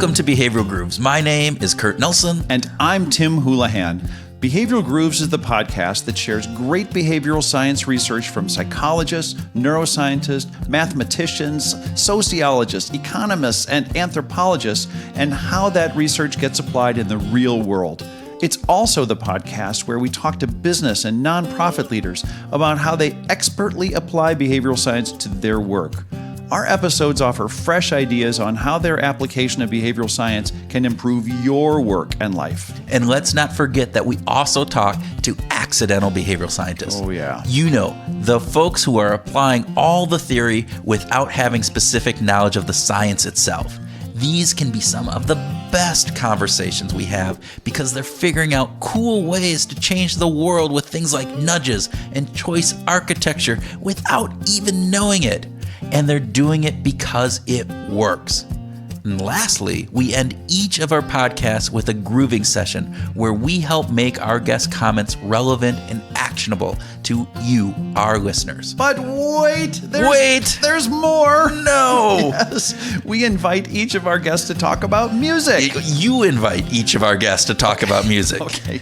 Welcome to Behavioral Grooves. My name is Kurt Nelson. And I'm Tim Houlihan. Behavioral Grooves is the podcast that shares great behavioral science research from psychologists, neuroscientists, mathematicians, sociologists, economists, and anthropologists, and how that research gets applied in the real world. It's also the podcast where we talk to business and nonprofit leaders about how they expertly apply behavioral science to their work. Our episodes offer fresh ideas on how their application of behavioral science can improve your work and life. And let's not forget that we also talk to accidental behavioral scientists. Oh, yeah. You know, the folks who are applying all the theory without having specific knowledge of the science itself. These can be some of the best conversations we have because they're figuring out cool ways to change the world with things like nudges and choice architecture without even knowing it. And they're doing it because it works. And lastly, we end each of our podcasts with a grooving session where we help make our guest comments relevant and actionable to you, our listeners. But wait! There's more! No! Yes, we invite each of our guests to talk about music. You invite each of our guests to talk about music. Okay,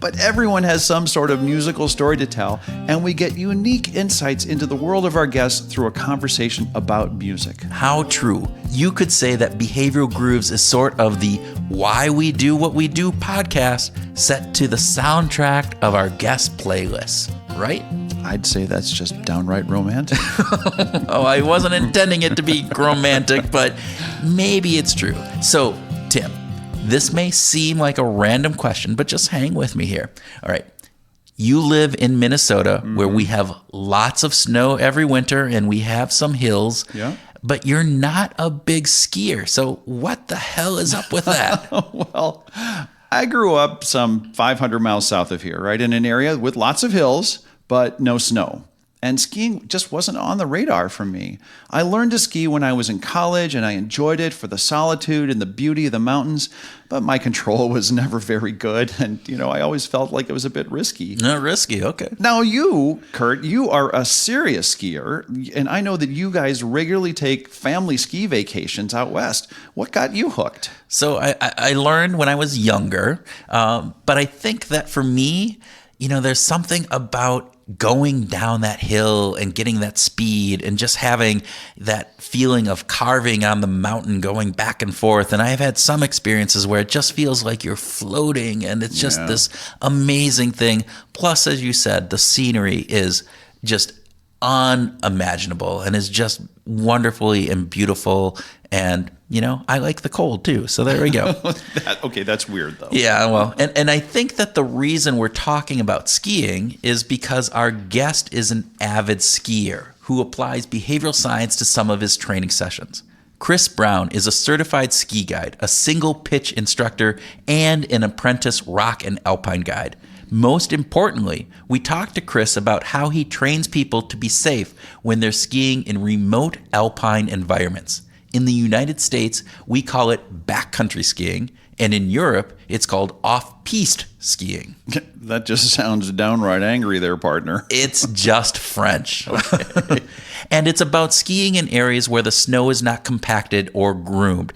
but everyone has some sort of musical story to tell, and we get unique insights into the world of our guests through a conversation about music. How true. You could say that Behavioral Grooves is sort of the Why We Do What We Do podcast set to the soundtrack of our guest playlists, right? I'd say that's just downright romantic. Oh, I wasn't intending it to be romantic, but maybe it's true. So, Tim, this may seem like a random question, but just hang with me here. All right. You live in Minnesota where we have lots of snow every winter and we have some hills. Yeah. But you're not a big skier. So what the hell is up with that? Well, I grew up some 500 miles south of here, right? In an area with lots of hills, but no snow. And skiing just wasn't on the radar for me. I learned to ski when I was in college, and I enjoyed it for the solitude and the beauty of the mountains, but my control was never very good, and, I always felt like it was a bit risky. Not risky, okay. Now you, Kurt, you are a serious skier, and I know that you guys regularly take family ski vacations out west. What got you hooked? So I learned when I was younger, but I think that for me, there's something about going down that hill and getting that speed and just having that feeling of carving on the mountain going back and forth. And I've had some experiences where it just feels like you're floating and it's just this amazing thing. Plus, as you said, the scenery is just unimaginable and is just wonderfully and beautiful. And, I like the cold too. So there we go. Okay, that's weird though. Yeah, well, and I think that the reason we're talking about skiing is because our guest is an avid skier who applies behavioral science to some of his training sessions. Chris Brown is a certified ski guide, a single pitch instructor, and an apprentice rock and alpine guide. Most importantly, we talked to Chris about how he trains people to be safe when they're skiing in remote alpine environments. In the United States, we call it backcountry skiing, and in Europe, it's called off-piste skiing. That just sounds downright angry there, partner. It's just French. Okay. And it's about skiing in areas where the snow is not compacted or groomed.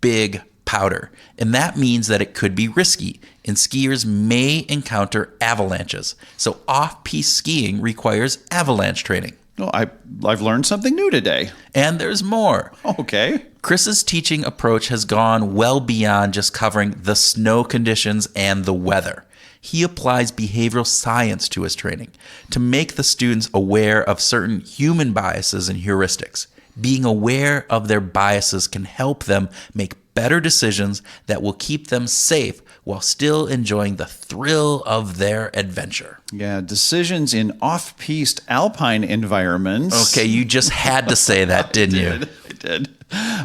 Big powder. And that means that it could be risky, and skiers may encounter avalanches. So off-piste skiing requires avalanche training. Well, I've learned something new today. And there's more. Okay. Chris's teaching approach has gone well beyond just covering the snow conditions and the weather. He applies behavioral science to his training to make the students aware of certain human biases and heuristics. Being aware of their biases can help them make better decisions that will keep them safe while still enjoying the thrill of their adventure. Yeah, decisions in off-piste alpine environments. Okay, you just had to say that, didn't you? I did.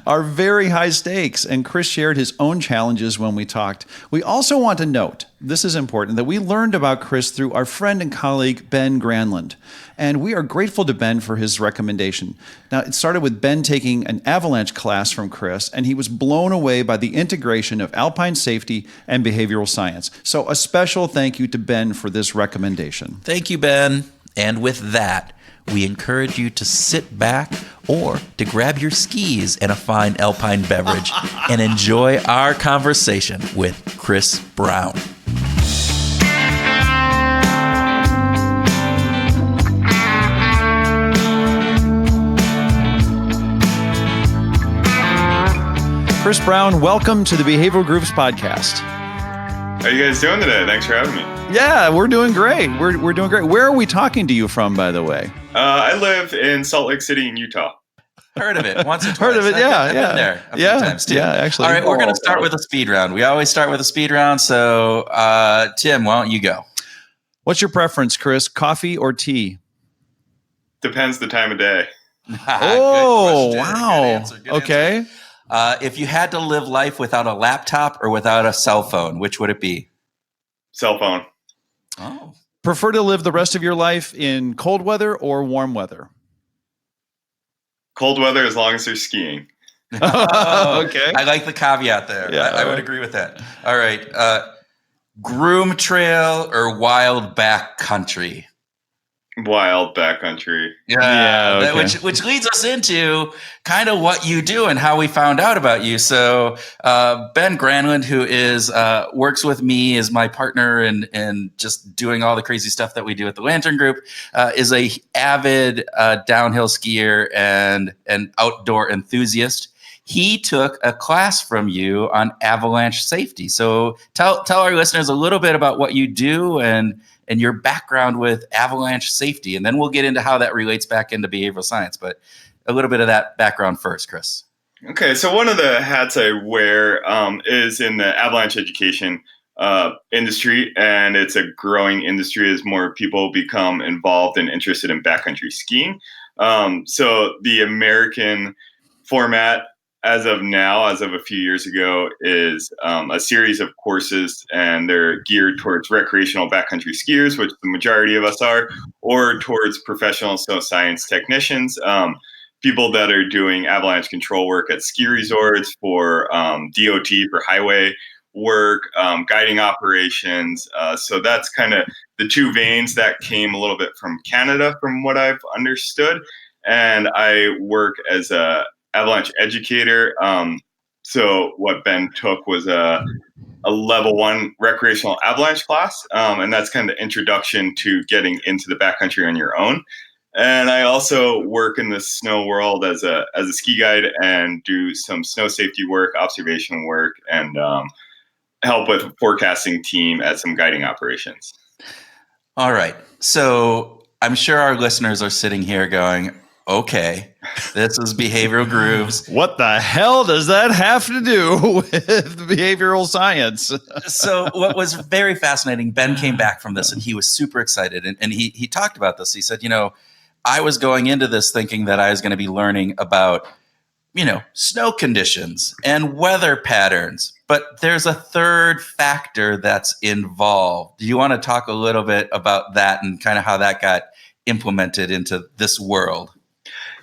Are very high stakes, and Chris shared his own challenges when we talked. We also want to note, this is important, that we learned about Chris through our friend and colleague, Ben Granlund, and we are grateful to Ben for his recommendation. Now, it started with Ben taking an avalanche class from Chris, and he was blown away by the integration of alpine safety and behavioral science. So a special thank you to Ben for this recommendation. Thank you, Ben. And with that, we encourage you to sit back or to grab your skis and a fine alpine beverage and enjoy our conversation with Chris Brown. Chris Brown, welcome to the Behavioral Grooves podcast. How are you guys doing today? Thanks for having me. Yeah, we're doing great. We're doing great. Where are we talking to you from, by the way? I live in Salt Lake City in Utah. Heard of it once or twice. Heard of it, yeah. I've been there a few times too. Yeah, actually. All right, we're going to start with a speed round. We always start with a speed round. So, Tim, why don't you go? What's your preference, Chris? Coffee or tea? Depends the time of day. Oh, wow. Good answer. Okay. Answer. If you had to live life without a laptop or without a cell phone, which would it be? Cell phone. Oh. Prefer to live the rest of your life in cold weather or warm weather? Cold weather as long as there's skiing. Oh, okay. I like the caveat there. Yeah, I would agree with that. All right. Groom trail or wild backcountry? Wild backcountry. Yeah, okay. Which leads us into kind of what you do and how we found out about you. So Ben Granlund, who is works with me, is my partner and just doing all the crazy stuff that we do at the Lantern Group, is a avid downhill skier and an outdoor enthusiast. He took a class from you on avalanche safety. So tell our listeners a little bit about what you do and your background with avalanche safety. And then we'll get into how that relates back into behavioral science. But a little bit of that background first, Chris. Okay, so one of the hats I wear is in the avalanche education industry, and it's a growing industry as more people become involved and interested in backcountry skiing. So the American format, as of now, as of a few years ago, is a series of courses, and they're geared towards recreational backcountry skiers, which the majority of us are, or towards professional snow science technicians, people that are doing avalanche control work at ski resorts for DOT for highway work, guiding operations. So that's kind of the two veins that came a little bit from Canada, from what I've understood. And I work as a avalanche educator. So what Ben took was a level 1 recreational avalanche class. And that's kind of the introduction to getting into the backcountry on your own. And I also work in the snow world as a ski guide and do some snow safety work, observation work, and help with a forecasting team at some guiding operations. All right. So I'm sure our listeners are sitting here going, okay, this is Behavioral Grooves. What the hell does that have to do with behavioral science? So what was very fascinating, Ben came back from this and he was super excited. And he talked about this. He said, I was going into this thinking that I was going to be learning about, snow conditions and weather patterns. But there's a third factor that's involved. Do you want to talk a little bit about that and kind of how that got implemented into this world?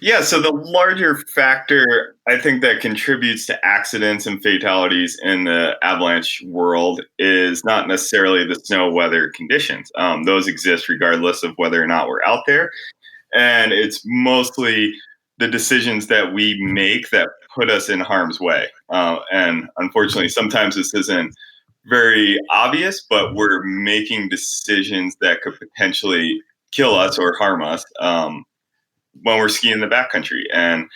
Yeah, so the larger factor I think that contributes to accidents and fatalities in the avalanche world is not necessarily the snow weather conditions. Those exist regardless of whether or not we're out there. And it's mostly the decisions that we make that put us in harm's way. And unfortunately, sometimes this isn't very obvious, but we're making decisions that could potentially kill us or harm us when we're skiing in the backcountry, and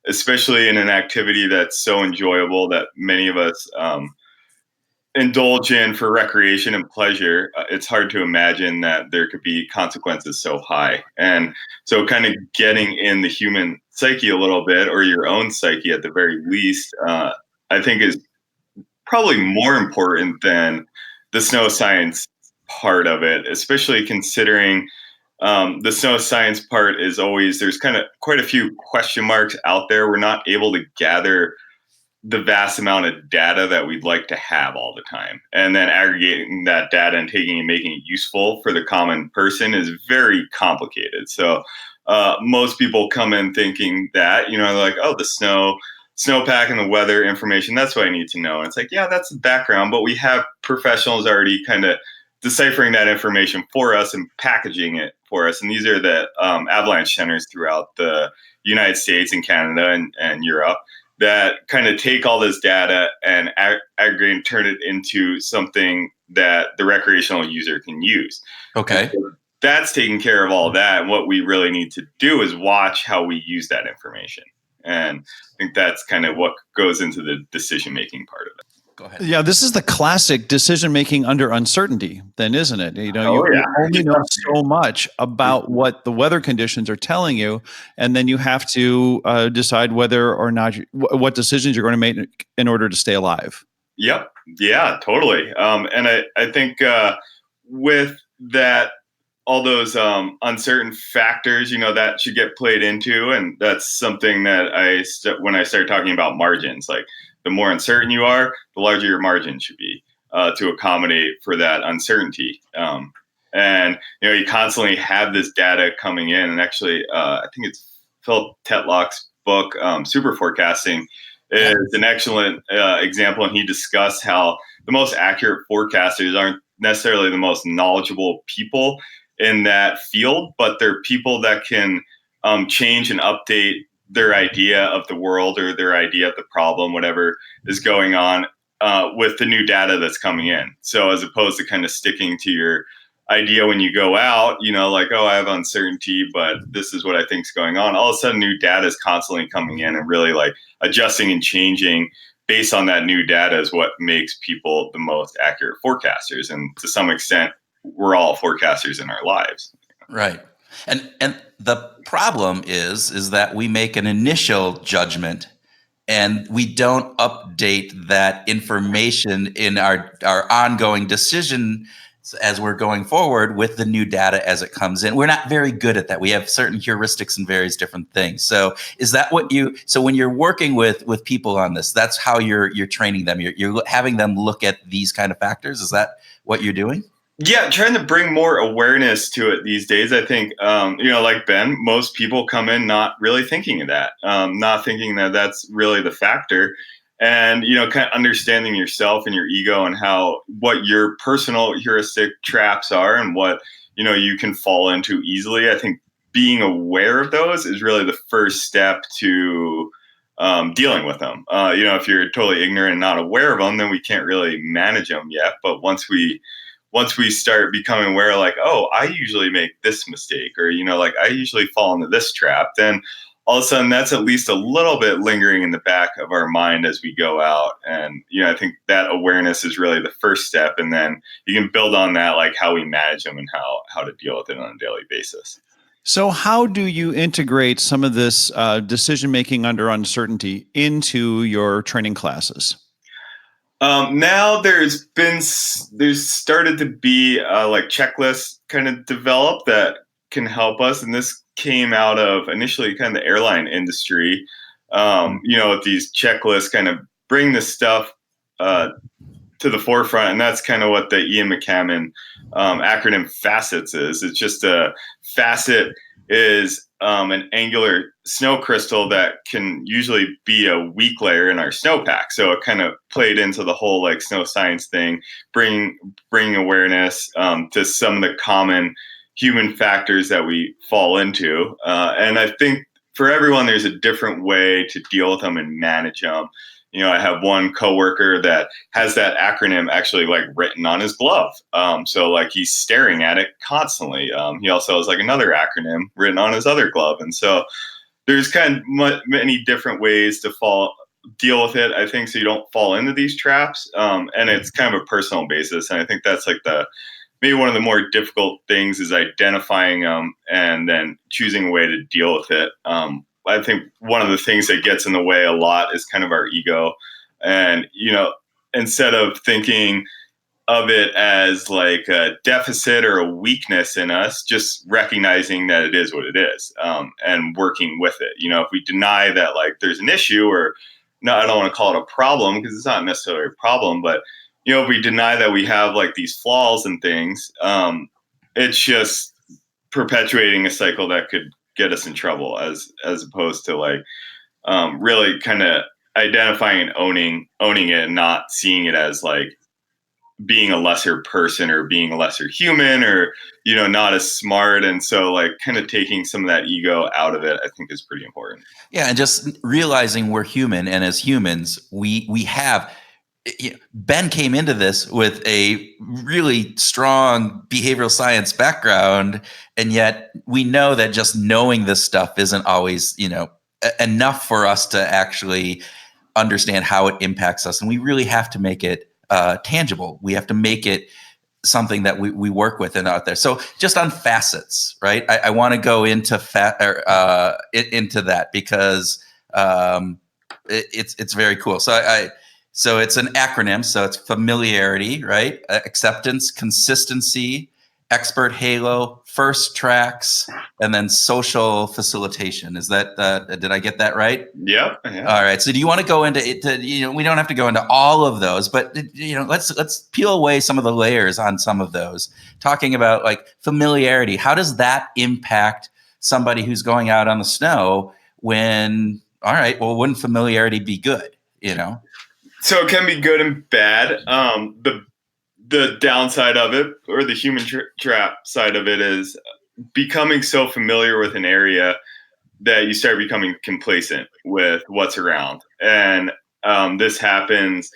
especially in an activity that's so enjoyable that many of us indulge in for recreation and pleasure. It's hard to imagine that there could be consequences so high. And so kind of getting in the human psyche a little bit, or your own psyche at the very least, I think is probably more important than the snow science part of it, especially considering the snow science part is always, there's kind of quite a few question marks out there. We're not able to gather the vast amount of data that we'd like to have all the time. And then aggregating that data and taking and making it useful for the common person is very complicated. So most people come in thinking that, like, oh, the snowpack and the weather information, that's what I need to know. And it's like, yeah, that's the background, but we have professionals already kind of deciphering that information for us and packaging it for us. And these are the avalanche centers throughout the United States and Canada and Europe that kind of take all this data and aggregate and turn it into something that the recreational user can use. Okay. So that's taking care of all of that. And what we really need to do is watch how we use that information. And I think that's kind of what goes into the decision-making part of it. Go ahead. Yeah, this is the classic decision-making under uncertainty, then, isn't it? You only know so much about what the weather conditions are telling you, and then you have to decide whether or not what decisions you're going to make in order to stay alive. Yep. Yeah, totally. And I think with that, all those uncertain factors, that should get played into, and that's something that when I start talking about margins, like the more uncertain you are, the larger your margin should be to accommodate for that uncertainty. And you constantly have this data coming in, and actually, I think it's Phil Tetlock's book, Super Forecasting, is an excellent example, and he discussed how the most accurate forecasters aren't necessarily the most knowledgeable people in that field, but they're people that can change and update their idea of the world or their idea of the problem, whatever is going on with the new data that's coming in. So as opposed to kind of sticking to your idea when you go out, like, oh, I have uncertainty, but this is what I think is going on. All of a sudden, new data is constantly coming in, and really like adjusting and changing based on that new data is what makes people the most accurate forecasters. And to some extent, we're all forecasters in our lives. Right. And the problem is that we make an initial judgment and we don't update that information in our ongoing decision as we're going forward with the new data as it comes in. We're not very good at that. We have certain heuristics and various different things. So is that so when you're working with people on this, that's how you're training them. You're having them look at these kind of factors. Is that what you're doing? Yeah, trying to bring more awareness to it these days. I think, like Ben, most people come in not really thinking of that, not thinking that that's really the factor. And, kind of understanding yourself and your ego and what your personal heuristic traps are and what, you can fall into easily. I think being aware of those is really the first step to dealing with them. If you're totally ignorant and not aware of them, then we can't really manage them yet. But once we start becoming aware, like, oh, I usually make this mistake, or, like I usually fall into this trap, then all of a sudden that's at least a little bit lingering in the back of our mind as we go out. And, I think that awareness is really the first step. And then you can build on that, like how we manage them and how to deal with it on a daily basis. So how do you integrate some of this decision-making under uncertainty into your training classes? Now there's started to be like checklists kind of developed that can help us. And this came out of initially kind of the airline industry, with these checklists kind of bring this stuff to the forefront. And that's kind of what the Ian McCammon acronym FACETS is. It's just a facet is an angular snow crystal that can usually be a weak layer in our snowpack. So it kind of played into the whole like snow science thing, bringing awareness to some of the common human factors that we fall into. And I think for everyone, there's a different way to deal with them and manage them. I have one coworker that has that acronym actually like written on his glove. So like he's staring at it constantly. He also has like another acronym written on his other glove. And so there's kind of many different ways to deal with it, I think, so you don't fall into these traps. And it's kind of a personal basis. And I think that's like maybe one of the more difficult things is identifying them and then choosing a way to deal with it. I think one of the things that gets in the way a lot is kind of our ego. And, instead of thinking of it as like a deficit or a weakness in us, just recognizing that it is what it is, and working with it. If we deny that like there's an issue, or no, I don't want to call it a problem because it's not necessarily a problem, but if we deny that we have like these flaws and things, it's just perpetuating a cycle that could get us in trouble as opposed to like really kind of identifying and owning it and not seeing it as like being a lesser person or being a lesser human or, not as smart. And so like kind of taking some of that ego out of it, I think is pretty important. Yeah, and just realizing we're human, and as humans, we have. Ben came into this with a really strong behavioral science background, and yet we know that just knowing this stuff isn't always, enough for us to actually understand how it impacts us, and we really have to make it tangible. We have to make it something that we work with and out there. So just on facets, right? I want to go into into that because it's very cool. So it's an acronym. So it's familiarity, right? Acceptance, consistency, expert halo, first tracks, and then social facilitation. Is that did I get that right? Yep. Yeah. All right. So do you want to go into it? We don't have to go into all of those, but let's peel away some of the layers on some of those. Talking about like familiarity. How does that impact somebody who's going out on the snow? All right, well, wouldn't familiarity be good? So it can be good and bad. The downside of it, or the human trap side of it, is becoming so familiar with an area that you start becoming complacent with what's around. And this happens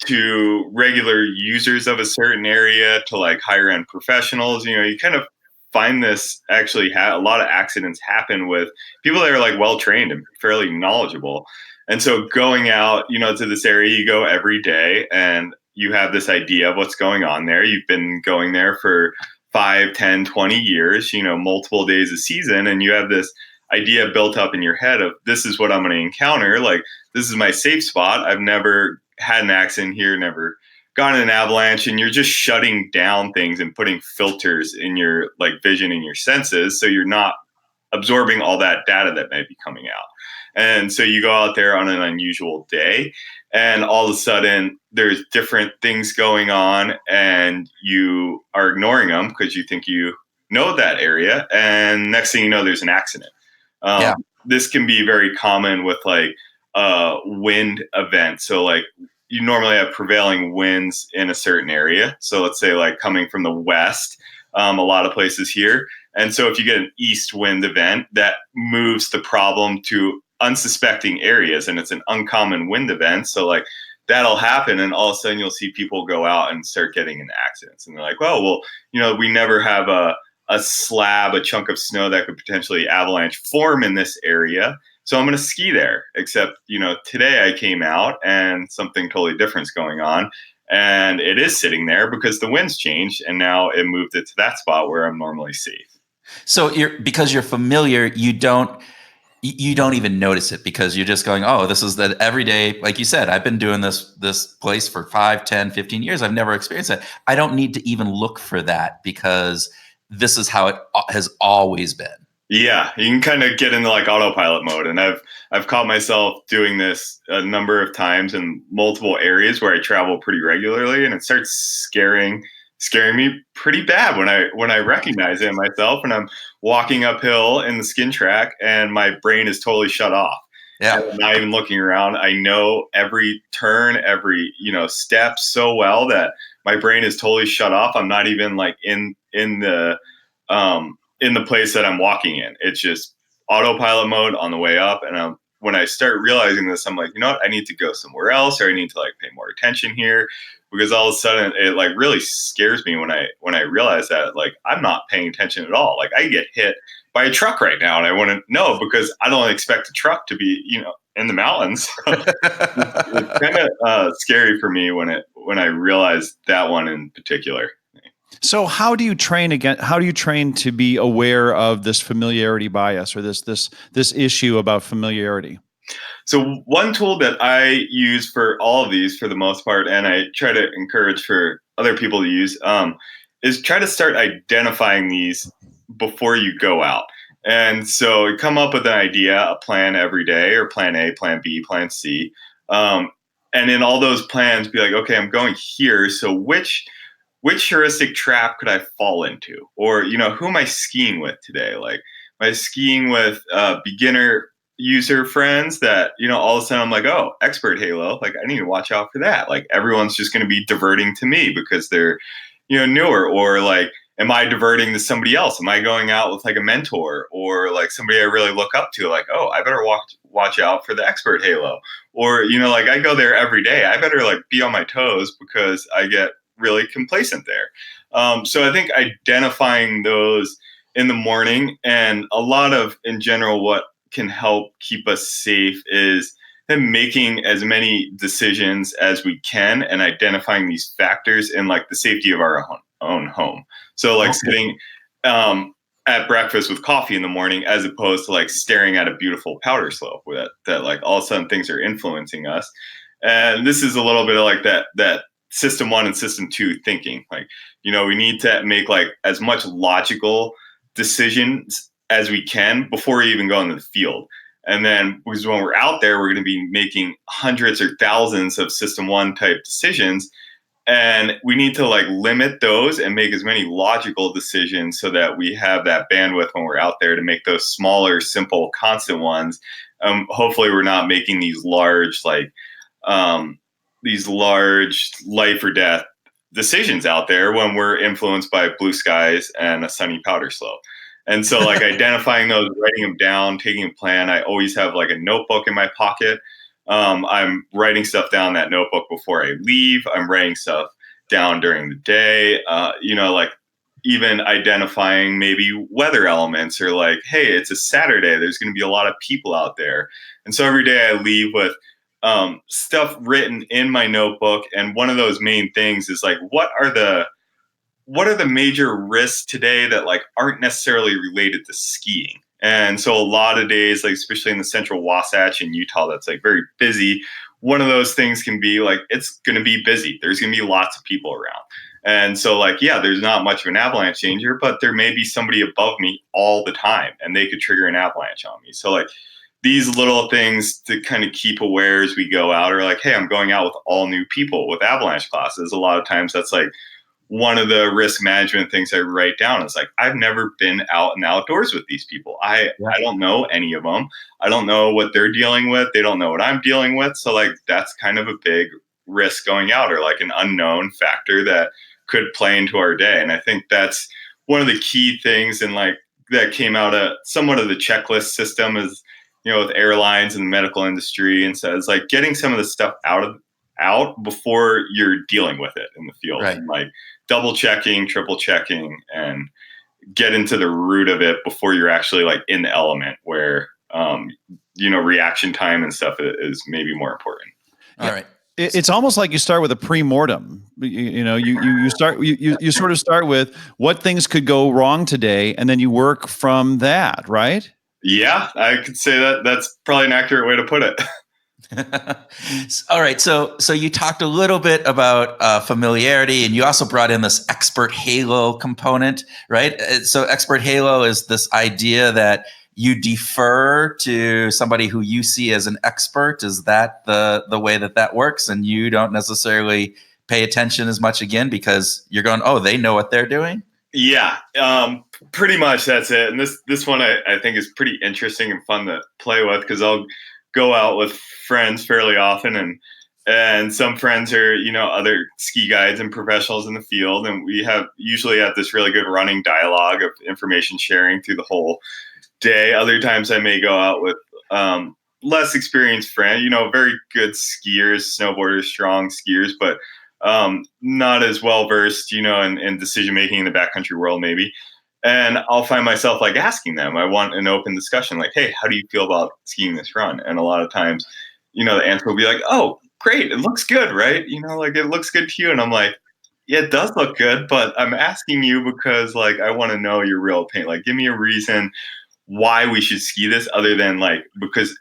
to regular users of a certain area, to like higher end professionals. You kind of find this actually a lot of accidents happen with people that are like well trained and fairly knowledgeable. And so going out, to this area, you go every day and you have this idea of what's going on there. You've been going there for 5, 10, 20 years, multiple days a season. And you have this idea built up in your head of this is what I'm going to encounter. Like, this is my safe spot. I've never had an accident here, never gone in an avalanche. And you're just shutting down things and putting filters in your like vision and your senses. So you're not absorbing all that data that may be coming out. And so you go out there on an unusual day and all of a sudden there's different things going on and you are ignoring them because you think you know that area. And next thing you know, there's an accident. Yeah. This can be very common with like wind events. So like you normally have prevailing winds in a certain area. So let's say like coming from the west, a lot of places here. And so if you get an east wind event, that moves the problem to unsuspecting areas, and it's an uncommon wind event. So like that'll happen, and all of a sudden you'll see people go out and start getting into accidents. And they're like, well, we never have a chunk of snow that could potentially avalanche form in this area. So I'm going to ski there. Except, today I came out and something totally different is going on. And it is sitting there because the wind's changed and now it moved it to that spot where I'm normally safe. So because you're familiar, you don't even notice it because you're just going, oh, this is that every day. Like you said, I've been doing this place for 5, 10, 15 years. I've never experienced that. I don't need to even look for that because this is how it has always been. Yeah, you can kind of get into like autopilot mode. And I've caught myself doing this a number of times in multiple areas where I travel pretty regularly, and it starts scaring me pretty bad when I recognize it in myself and I'm walking uphill in the skin track and my brain is totally shut off. Yeah. I'm not even looking around. I know every turn, every, step so well that my brain is totally shut off. I'm not even like in the place that I'm walking in. It's just autopilot mode on the way up. And when I start realizing this, I'm like, you know what? I need to go somewhere else, or I need to like pay more attention here, because all of a sudden it like really scares me when I realize that like I'm not paying attention at all. Like I get hit by a truck right now and I wouldn't know because I don't expect a truck to be, in the mountains. It's kind of scary for me when I realize that one in particular. So how do you train to be aware of this familiarity bias, or this issue about familiarity? So one tool that I use for all of these, for the most part, and I try to encourage for other people to use, is try to start identifying these before you go out. And so you come up with an idea, a plan every day, or plan A, plan B, plan C. And in all those plans, be like, okay, I'm going here. So which heuristic trap could I fall into? Or, who am I skiing with today? Like, am I skiing with a beginner user friends that, all of a sudden I'm like, oh, expert halo. Like I need to watch out for that. Like everyone's just going to be diverting to me because they're, newer, or like, am I diverting to somebody else? Am I going out with like a mentor or like somebody I really look up to? Like, oh, I better watch out for the expert halo. Or, like I go there every day. I better like be on my toes because I get really complacent there. So I think identifying those in the morning, and a lot of, in general, what can help keep us safe is making as many decisions as we can and identifying these factors in like the safety of our own home. So like sitting at breakfast with coffee in the morning, as opposed to like staring at a beautiful powder slope that like all of a sudden things are influencing us. And this is a little bit of like that system 1 and system 2 thinking. Like, we need to make like as much logical decisions as we can before we even go into the field. And then because when we're out there, we're going to be making hundreds or thousands of system 1 type decisions. And we need to like limit those and make as many logical decisions so that we have that bandwidth when we're out there to make those smaller, simple, constant ones. Hopefully we're not making these large life or death decisions out there when we're influenced by blue skies and a sunny powder slope. And so like identifying those, writing them down, taking a plan. I always have like a notebook in my pocket. I'm writing stuff down in that notebook before I leave. I'm writing stuff down during the day. Like even identifying maybe weather elements, or like, hey, it's a Saturday. There's going to be a lot of people out there. And so every day I leave with stuff written in my notebook. And one of those main things is like, what are the major risks today that like aren't necessarily related to skiing? And so a lot of days, like especially in the central Wasatch in Utah, that's like very busy. One of those things can be like, it's going to be busy. There's going to be lots of people around. And so like, yeah, there's not much of an avalanche danger, but there may be somebody above me all the time and they could trigger an avalanche on me. So like these little things to kind of keep aware as we go out, or like, hey, I'm going out with all new people with avalanche classes. A lot of times that's like, one of the risk management things I write down is like, I've never been out in the outdoors with these people. I don't know any of them. I don't know what they're dealing with. They don't know what I'm dealing with. So like, that's kind of a big risk going out, or like an unknown factor that could play into our day. And I think that's one of the key things. And like that came out of somewhat of the checklist system is, with airlines and the medical industry. And so it's like getting some of the stuff out before you're dealing with it in the field. Right. And like, double checking, triple checking, and get into the root of it before you're actually like in the element where, reaction time and stuff is maybe more important. All right. It's almost like you start with a pre-mortem. You sort of start with what things could go wrong today, and then you work from that, right? Yeah, I could say that's probably an accurate way to put it. All right. So you talked a little bit about familiarity, and you also brought in this expert halo component, right? So expert halo is this idea that you defer to somebody who you see as an expert. Is that the way that works? And you don't necessarily pay attention as much again because you're going, oh, they know what they're doing? Yeah, pretty much that's it. And this one I think is pretty interesting and fun to play with, because I'll go out with friends fairly often, and some friends are, other ski guides and professionals in the field. And we usually have this really good running dialogue of information sharing through the whole day. Other times I may go out with less experienced friends, very good skiers, snowboarders, strong skiers, but not as well versed, in decision making in the backcountry world maybe. And I'll find myself like asking them, I want an open discussion, like, hey, how do you feel about skiing this run? And a lot of times, the answer will be like, oh, great, it looks good, right? Like it looks good to you. And I'm like, yeah, it does look good, but I'm asking you because like, I want to know your real opinion. Like, give me a reason why we should ski this, other than like, because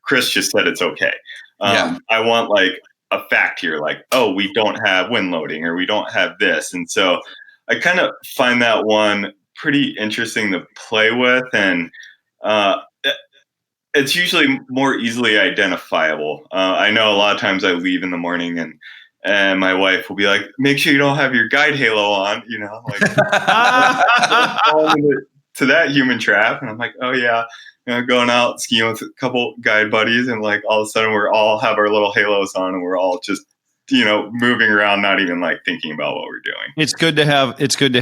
Chris just said it's okay. I want like a fact here, like, oh, we don't have wind loading, or we don't have this. And so I kind of find that one pretty interesting to play with. And it's usually more easily identifiable. I know a lot of times I leave in the morning and my wife will be like, make sure you don't have your guide halo on, like fall into that human trap. And I'm like, oh yeah, going out skiing with a couple guide buddies, and like all of a sudden we're all have our little halos on, and we're all just moving around, not even like thinking about what we're doing. It's good to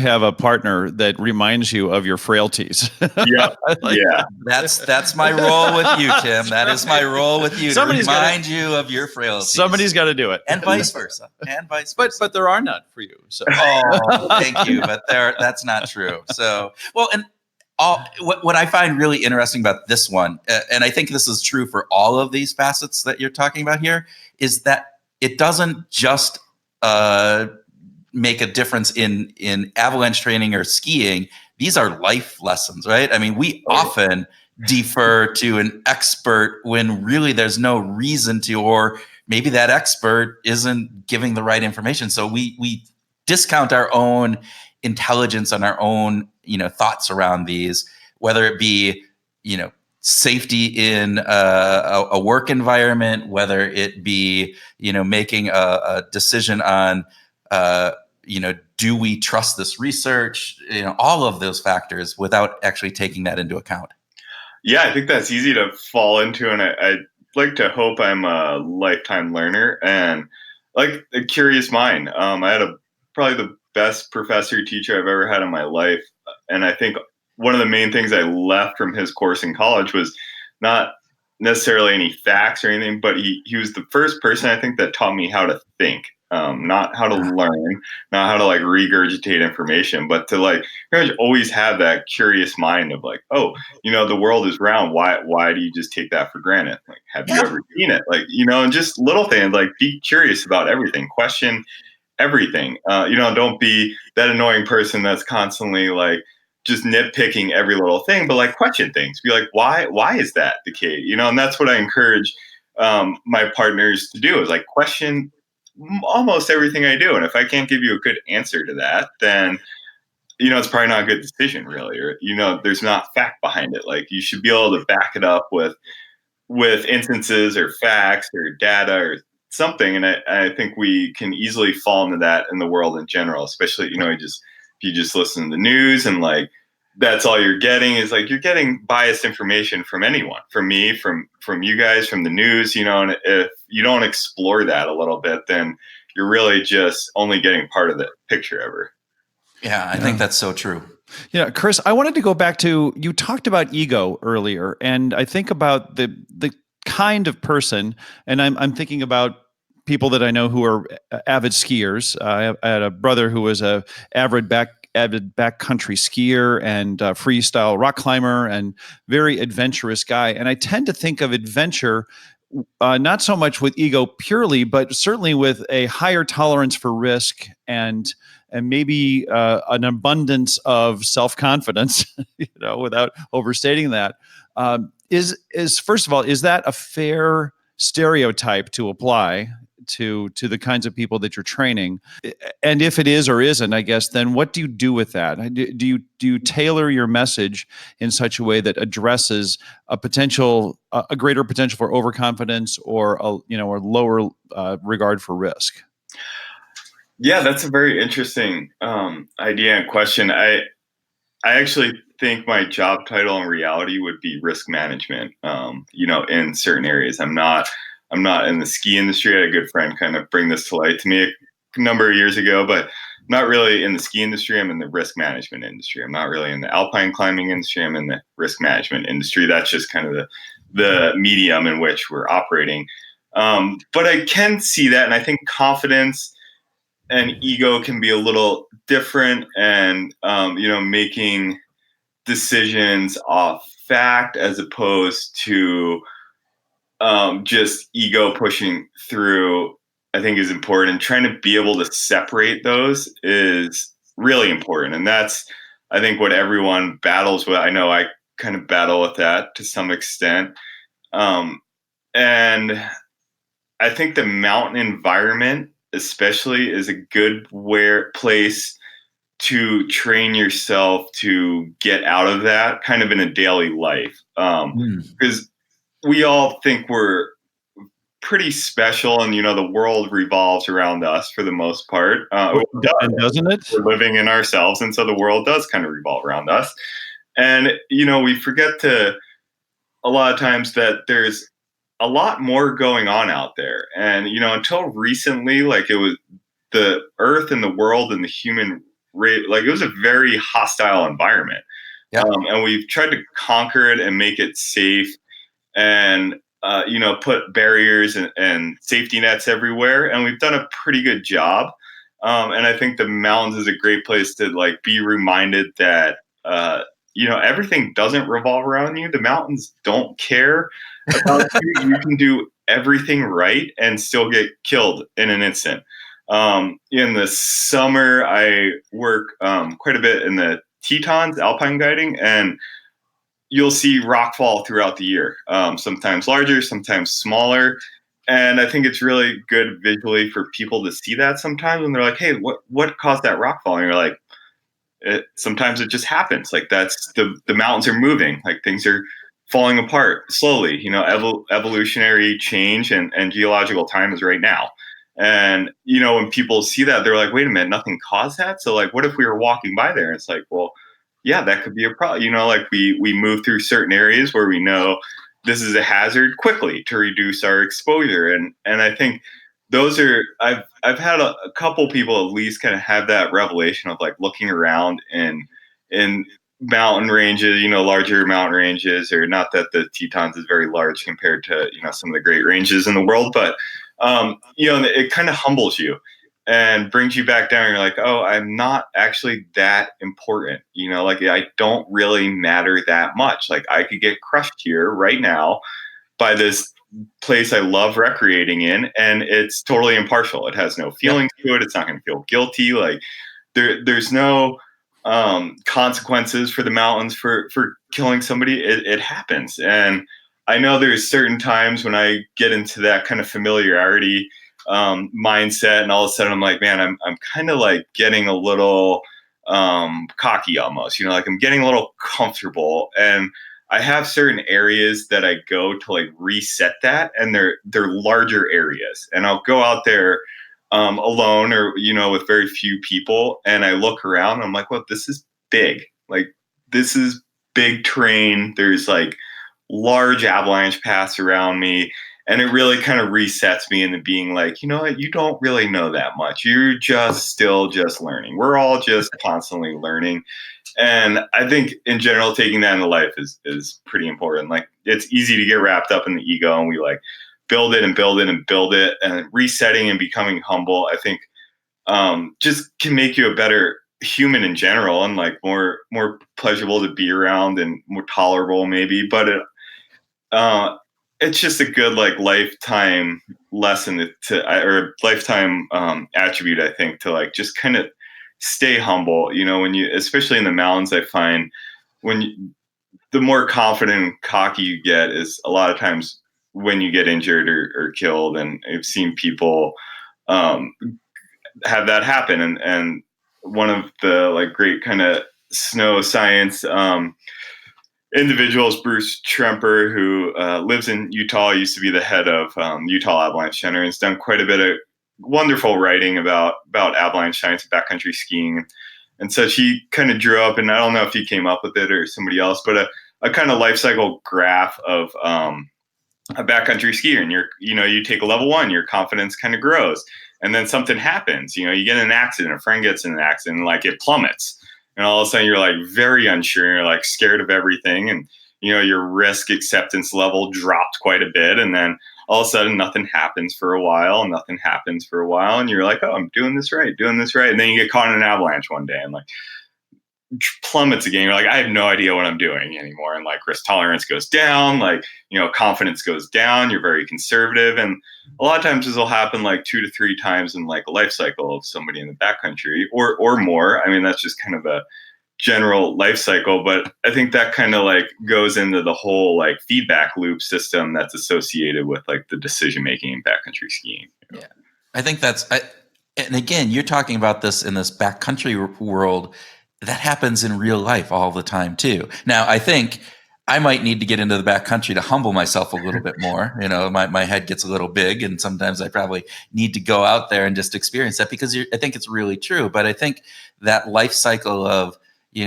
have a partner that reminds you of your frailties. Yeah, yeah. That's my role with you, Tim. That is my role with you. Somebody's to remind you of your frailties. Somebody's got to do it, and vice versa. But there are none for you. So thank you. But that's not true. So what I find really interesting about this one, and I think this is true for all of these facets that you're talking about here, is that it doesn't just make a difference in avalanche training or skiing. These are life lessons, right? I mean, we often defer to an expert when really there's no reason to, or maybe that expert isn't giving the right information. So we discount our own intelligence and our own thoughts around these, whether it be safety in a work environment, whether it be making a decision on do we trust this research, all of those factors without actually taking that into account. Yeah, I think that's easy to fall into, and I like to hope I'm a lifetime learner and like a curious mind. I had probably the best professor teacher I've ever had in my life, and I think one of the main things I left from his course in college was not necessarily any facts or anything, but he was the first person I think that taught me how to think, not how to learn, not how to like regurgitate information, but to like pretty much always have that curious mind of like, oh, the world is round. Why do you just take that for granted? Like, have you ever seen it? Like, and just little things, like be curious about everything, question everything. Don't be that annoying person that's constantly like just nitpicking every little thing, but like question things. Be like, why is that the case? And that's what I encourage my partners to do, is like question almost everything I do. And if I can't give you a good answer to that, then it's probably not a good decision, really. Or there's not fact behind it. Like you should be able to back it up with instances or facts or data or something. And I think we can easily fall into that in the world in general, especially if you just listen to the news and like that's all you're getting, is like you're getting biased information from anyone, from me, from you guys, from the news, and if you don't explore that a little bit, then you're really just only getting part of the picture ever. Yeah, I think that's so true. Chris, I wanted to go back to, you talked about ego earlier, and I think about the kind of person, and I'm thinking about people that I know who are avid skiers. I had a brother who was a avid backcountry skier and freestyle rock climber and very adventurous guy. And I tend to think of adventure not so much with ego purely, but certainly with a higher tolerance for risk and maybe an abundance of self-confidence, without overstating that. Is first of all, is that a fair stereotype to apply to the kinds of people that you're training? And if it is or isn't, I guess, then what do you do with that? Do you tailor your message in such a way that addresses a greater potential for overconfidence or or lower regard for risk? Yeah, that's a very interesting idea and question. I actually think my job title in reality would be risk management. In certain areas, I'm not in the ski industry. I had a good friend kind of bring this to light to me a number of years ago, but not really in the ski industry. I'm in the risk management industry. I'm not really in the alpine climbing industry. I'm in the risk management industry. That's just kind of the medium in which we're operating. But I can see that, and I think confidence and ego can be a little different, and making decisions off fact as opposed to just ego pushing through, I think is important. Trying to be able to separate those is really important. And that's, I think, what everyone battles with. I know I kind of battle with that to some extent. And I think the mountain environment especially is a good place to train yourself to get out of that kind of in a daily life. Because we all think we're pretty special, and the world revolves around us for the most part. Doesn't it? We're living in ourselves, and so the world does kind of revolve around us. And we forget to a lot of times that there's a lot more going on out there. And, until recently, like it was the earth and the world and the human race, like it was a very hostile environment. Yeah. And we've tried to conquer it and make it safe and, put barriers and safety nets everywhere. And we've done a pretty good job. And I think the mountains is a great place to like be reminded that, everything doesn't revolve around you. The mountains don't care about you. You can do everything right and still get killed in an instant. In the summer, I work quite a bit in the Tetons, alpine guiding, and you'll see rockfall throughout the year. Sometimes larger, sometimes smaller. And I think it's really good visually for people to see that sometimes when they're like, hey, what caused that rockfall? And you're like, sometimes it just happens. Like that's the mountains are moving, like things are falling apart slowly. Evolutionary change and geological time is right now. And when people see that, they're like, wait a minute, nothing caused that. So like, what if we were walking by there? And it's like, well, yeah, that could be a problem. Like we move through certain areas where we know this is a hazard quickly to reduce our exposure. And I think those are I've had a couple people at least kind of have that revelation of like looking around in mountain ranges, larger mountain ranges, or not that the Tetons is very large compared to some of the great ranges in the world, but it kind of humbles you and brings you back down. You're like, oh, I'm not actually that important, like I don't really matter that much. Like I could get crushed here right now by this place I love recreating in, and it's totally impartial. It has no feelings to it. It's not going to feel guilty. Like there's no consequences for the mountains for killing somebody. It happens. And I know there's certain times when I get into that kind of familiarity mindset, and all of a sudden I'm like, man, I'm kind of like getting a little cocky almost, like I'm getting a little comfortable, and I have certain areas that I go to like reset that, and they're larger areas, and I'll go out there alone or with very few people, and I look around and I'm like, well, this is big. Like this is big terrain. There's like large avalanche paths around me, and it really kind of resets me into being like, you know what, you don't really know that much. You're still learning. We're all just constantly learning. And I think in general, taking that into life is pretty important. Like it's easy to get wrapped up in the ego, and we like build it and build it and build it, and resetting and becoming humble, I think just can make you a better human in general, and like more pleasurable to be around and more tolerable maybe. But it's just a good like lifetime lesson or lifetime attribute, I think, to like just kind of stay humble. When you, especially in the mountains, I find the more confident and cocky you get is a lot of times when you get injured or killed. And I've seen people have that happen. And one of the like great kind of snow science individuals, Bruce Tremper, who lives in Utah, used to be the head of Utah Avalanche Center, and has done quite a bit of wonderful writing about avalanche science and backcountry skiing. And so he kind of drew up, and I don't know if he came up with it or somebody else, but a kind of life cycle graph of a backcountry skier. And you take a level 1, your confidence kind of grows, and then something happens. You get in an accident, a friend gets in an accident, and like it plummets. And all of a sudden you're like very unsure, you're like scared of everything. And, your risk acceptance level dropped quite a bit. And then all of a sudden nothing happens for a while, and nothing happens for a while. And you're like, oh, I'm doing this right. And then you get caught in an avalanche one day and like plummets again. You're like, I have no idea what I'm doing anymore. And like risk tolerance goes down, like, confidence goes down. You're very conservative. And a lot of times this will happen like 2 to 3 times in like a life cycle of somebody in the backcountry or more. I mean, that's just kind of a general life cycle, but I think that kind of like goes into the whole like feedback loop system that's associated with like the decision making in backcountry skiing. Yeah, I think and again, you're talking about this in this backcountry world. That happens in real life all the time too. Now, I think I might need to get into the backcountry to humble myself a little bit more. My head gets a little big, and sometimes I probably need to go out there and just experience that, because I think it's really true. But I think that life cycle of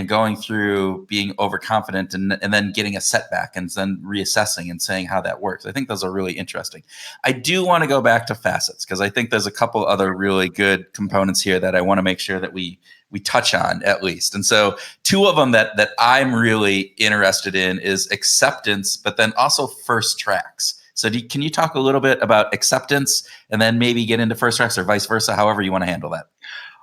going through being overconfident and then getting a setback and then reassessing and saying how that works. I think those are really interesting. I do want to go back to facets because I think there's a couple other really good components here that I want to make sure that we touch on at least. And so two of them that I'm really interested in is acceptance, but then also first tracks. So can you talk a little bit about acceptance and then maybe get into first tracks or vice versa, however you want to handle that?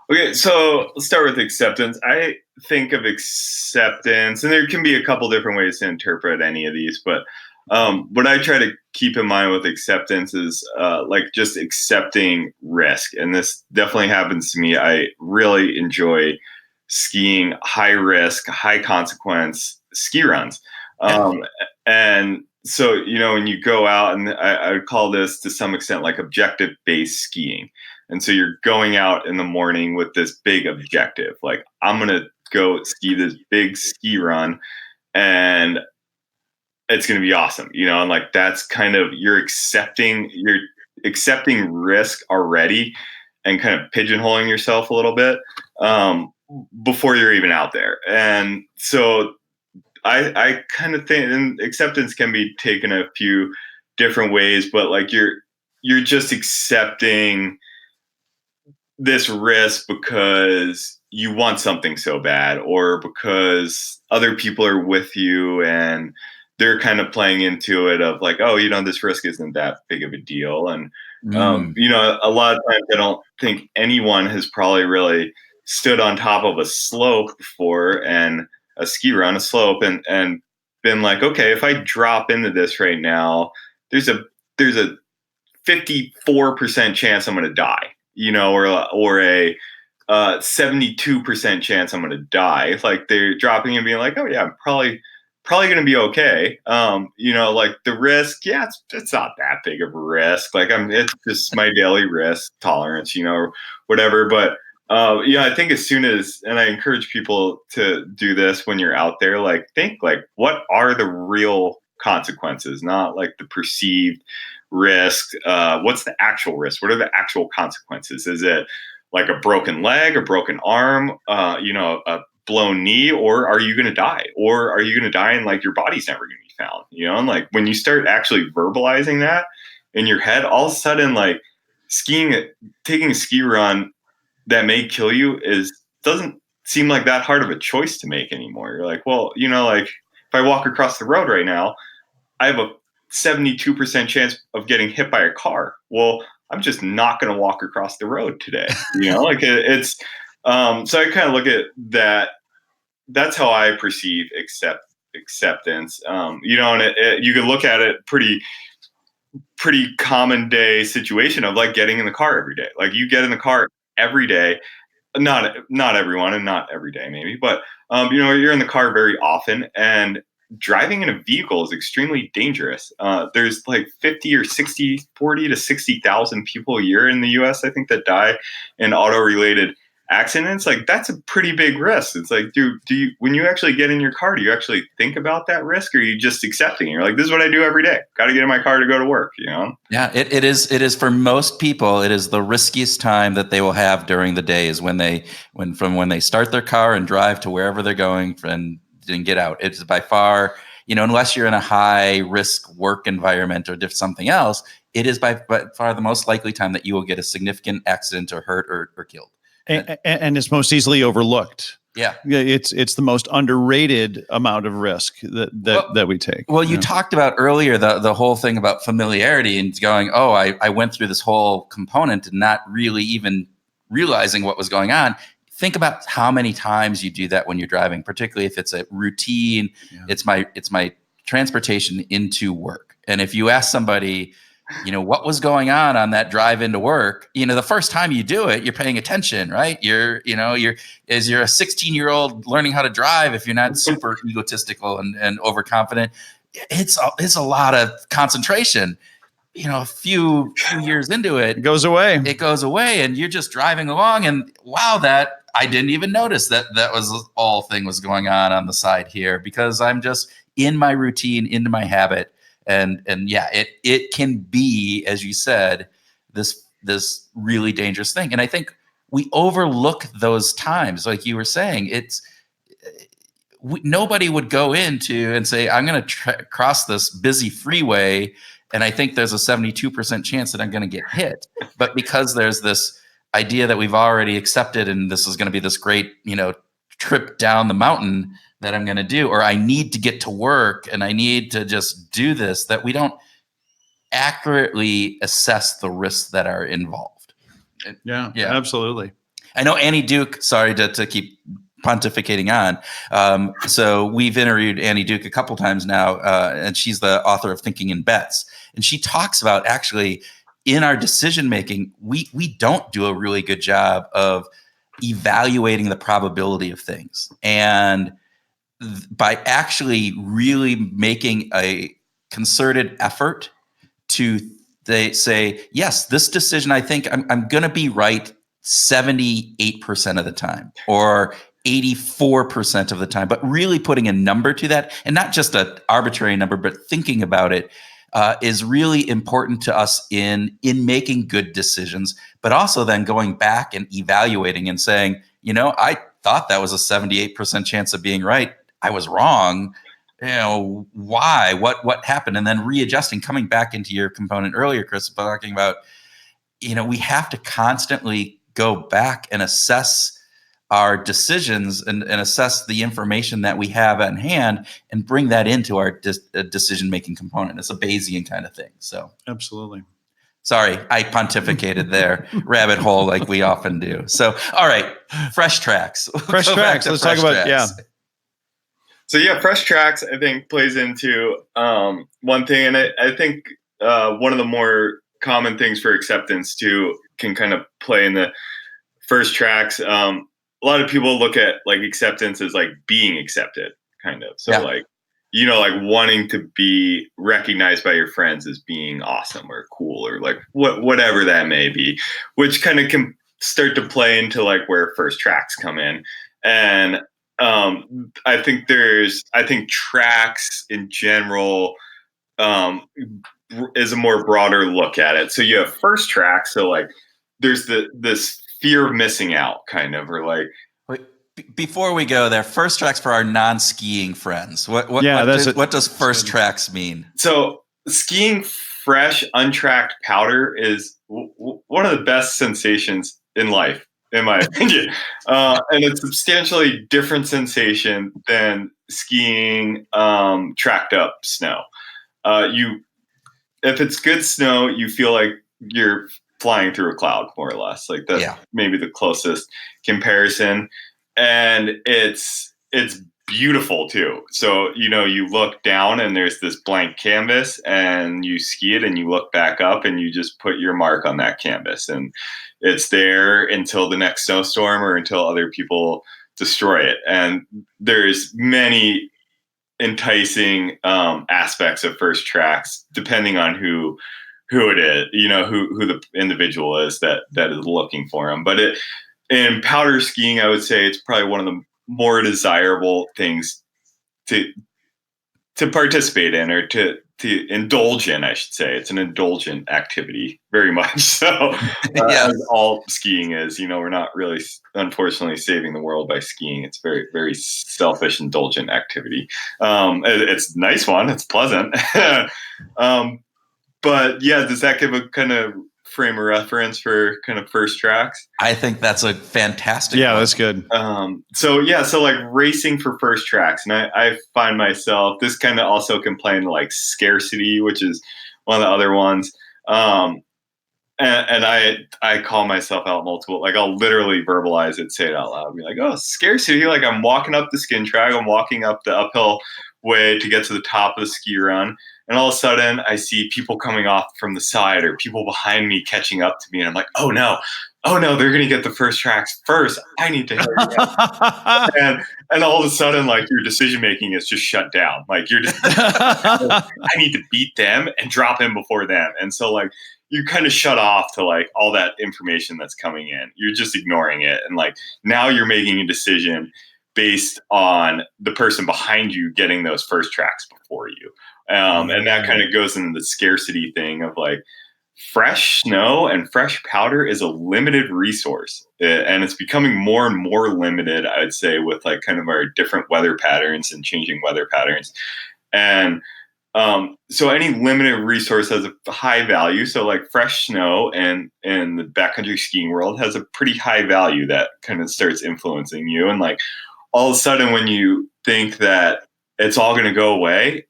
Okay, so let's start with acceptance. I think of acceptance, and there can be a couple different ways to interpret any of these, but what I try to keep in mind with acceptance is like just accepting risk. And this definitely happens to me. I really enjoy skiing high risk, high consequence ski runs. And so, when you go out, and I would call this to some extent like objective based skiing. And so you're going out in the morning with this big objective, like I'm going to go ski this big ski run and it's going to be awesome, and like that's kind of you're accepting risk already and kind of pigeonholing yourself a little bit before you're even out there. And so I kind of think, and acceptance can be taken a few different ways, but like you're just accepting this risk because you want something so bad, or because other people are with you and they're kind of playing into it of like, oh, this risk isn't that big of a deal. And, a lot of times I don't think anyone has probably really stood on top of a slope before, and a ski run, a slope, and been like, okay, if I drop into this right now, there's a 54% chance I'm going to die, or a 72% chance I'm going to die. Like they're dropping and being like, oh yeah, I'm probably going to be okay. Like the risk, yeah, it's not that big of a risk. Like it's just my daily risk tolerance, or whatever. But I think as soon as, and I encourage people to do this when you're out there, like think like, what are the real consequences, not like the perceived risk. What's the actual risk? What are the actual consequences? Is it like a broken leg, a broken arm, a blown knee, or are you going to die? Or are you going to die and like your body's never going to be found? And like when you start actually verbalizing that in your head, all of a sudden like taking a ski run that may kill you doesn't seem like that hard of a choice to make anymore. You're like, well, like if I walk across the road right now, I have a 72% chance of getting hit by a car. Well, I'm just not going to walk across the road today. Like it's, so I kind of look at that. That's how I perceive acceptance. And you can look at it pretty common day situation of like getting in the car every day. Like you get in the car every day, not everyone and not every day maybe, but you're in the car very often, and driving in a vehicle is extremely dangerous. There's like 40 to 60,000 people a year in the US, I think, that die in auto-related accidents. Like that's a pretty big risk. It's like, do you, when you actually get in your car, do you actually think about that risk, or are you just accepting it? You're like, this is what I do every day. Got to get in my car to go to work, Yeah, it is for most people, it is the riskiest time that they will have during the day is when they start their car and drive to wherever they're going and get out. It's by far, unless you're in a high risk work environment or something else, it is by far the most likely time that you will get a significant accident or hurt or killed. And it's most easily overlooked. Yeah, it's the most underrated amount of risk that we take. Well, you talked about earlier the whole thing about familiarity and going, oh, I went through this whole component and not really even realizing what was going on. Think about how many times you do that when you're driving, particularly if it's a routine. Yeah. It's my transportation into work. And if you ask somebody, what was going on that drive into work, the first time you do it, you're paying attention, right? You're a 16-year-old learning how to drive, if you're not super egotistical and overconfident, it's a lot of concentration. A few years into it, it goes away, and you're just driving along, and wow, that I didn't even notice that was all thing was going on the side here, because I'm just in my routine, into my habit. And yeah, it can be, as you said, this really dangerous thing. And I think we overlook those times, like you were saying. nobody would go into and say, I'm going to cross this busy freeway, and I think there's a 72% chance that I'm going to get hit. But because there's this idea that we've already accepted, and this is going to be this great, trip down the mountain that I'm going to do, or I need to get to work and I need to just do this, that we don't accurately assess the risks that are involved. Yeah, absolutely. I know Annie Duke, sorry to keep pontificating on. So we've interviewed Annie Duke a couple times now, and she's the author of Thinking in Bets. And she talks about actually in our decision making, we don't do a really good job of evaluating the probability of things. And by actually really making a concerted effort to say, yes, this decision, I think I'm going to be right 78% of the time or 84% of the time, but really putting a number to that, and not just an arbitrary number, but thinking about it is really important to us in making good decisions, but also then going back and evaluating and saying, I thought that was a 78% chance of being right. I was wrong. Why? What happened? And then readjusting, coming back into your component earlier, Chris, talking about, we have to constantly go back and assess our decisions and assess the information that we have at hand and bring that into our decision-making component. It's a Bayesian kind of thing. So absolutely. Sorry, I pontificated there, rabbit hole like we often do. So, all right, fresh tracks. Fresh tracks. Let's talk about, So fresh tracks, I think, plays into one thing. And I think one of the more common things for acceptance too can kind of play in the first tracks. A lot of people look at like acceptance as like being accepted, kind of. So like wanting to be recognized by your friends as being awesome or cool or like whatever that may be, which kind of can start to play into like where first tracks come in. And I think tracks in general is a more broader look at it. So you have first tracks. So like there's this fear of missing out kind of, or like. Wait, before we go there, first tracks for our non-skiing friends. What does first tracks mean? So skiing fresh, untracked powder is one of the best sensations in life, in my opinion. And it's a substantially different sensation than skiing tracked up snow. If it's good snow, you feel like you're flying through a cloud, more or less. Like that's maybe the closest comparison. And it's beautiful too. So, you look down and there's this blank canvas and you ski it and you look back up and you just put your mark on that canvas and it's there until the next snowstorm or until other people destroy it. And there's many enticing aspects of first tracks, depending on who it is, who the individual is that is looking for them. But in powder skiing, I would say it's probably one of the more desirable things to participate in or to indulge in, I should say. It's an indulgent activity, very much so. As all skiing is, we're not really, unfortunately, saving the world by skiing. It's very, very selfish, indulgent activity. It's a nice one. It's pleasant. But does that give a kind of frame of reference for kind of first tracks? I think that's a fantastic one. That's good. So like racing for first tracks. And I find myself, this kind of also can play into like scarcity, which is one of the other ones. And I call myself out multiple, like I'll literally verbalize it, say it out loud, be like, oh, scarcity. Like I'm walking up the skin track, I'm walking up the uphill way to get to the top of the ski run. And all of a sudden I see people coming off from the side or people behind me catching up to me. And I'm like, oh no, they're going to get the first tracks first. I need to hurry up. and all of a sudden, like your decision-making is just shut down. Like you're just, I need to beat them and drop in before them. And so like, you kind of shut off to like all that information that's coming in. You're just ignoring it. And like, now you're making a decision based on the person behind you getting those first tracks before you. And that kind of goes into the scarcity thing of like, fresh snow and fresh powder is a limited resource, and it's becoming more and more limited, I'd say, with like kind of our different weather patterns and changing weather patterns. And so any limited resource has a high value. So like fresh snow and in the backcountry skiing world has a pretty high value that kind of starts influencing you. And like all of a sudden when you think that it's all going to go away,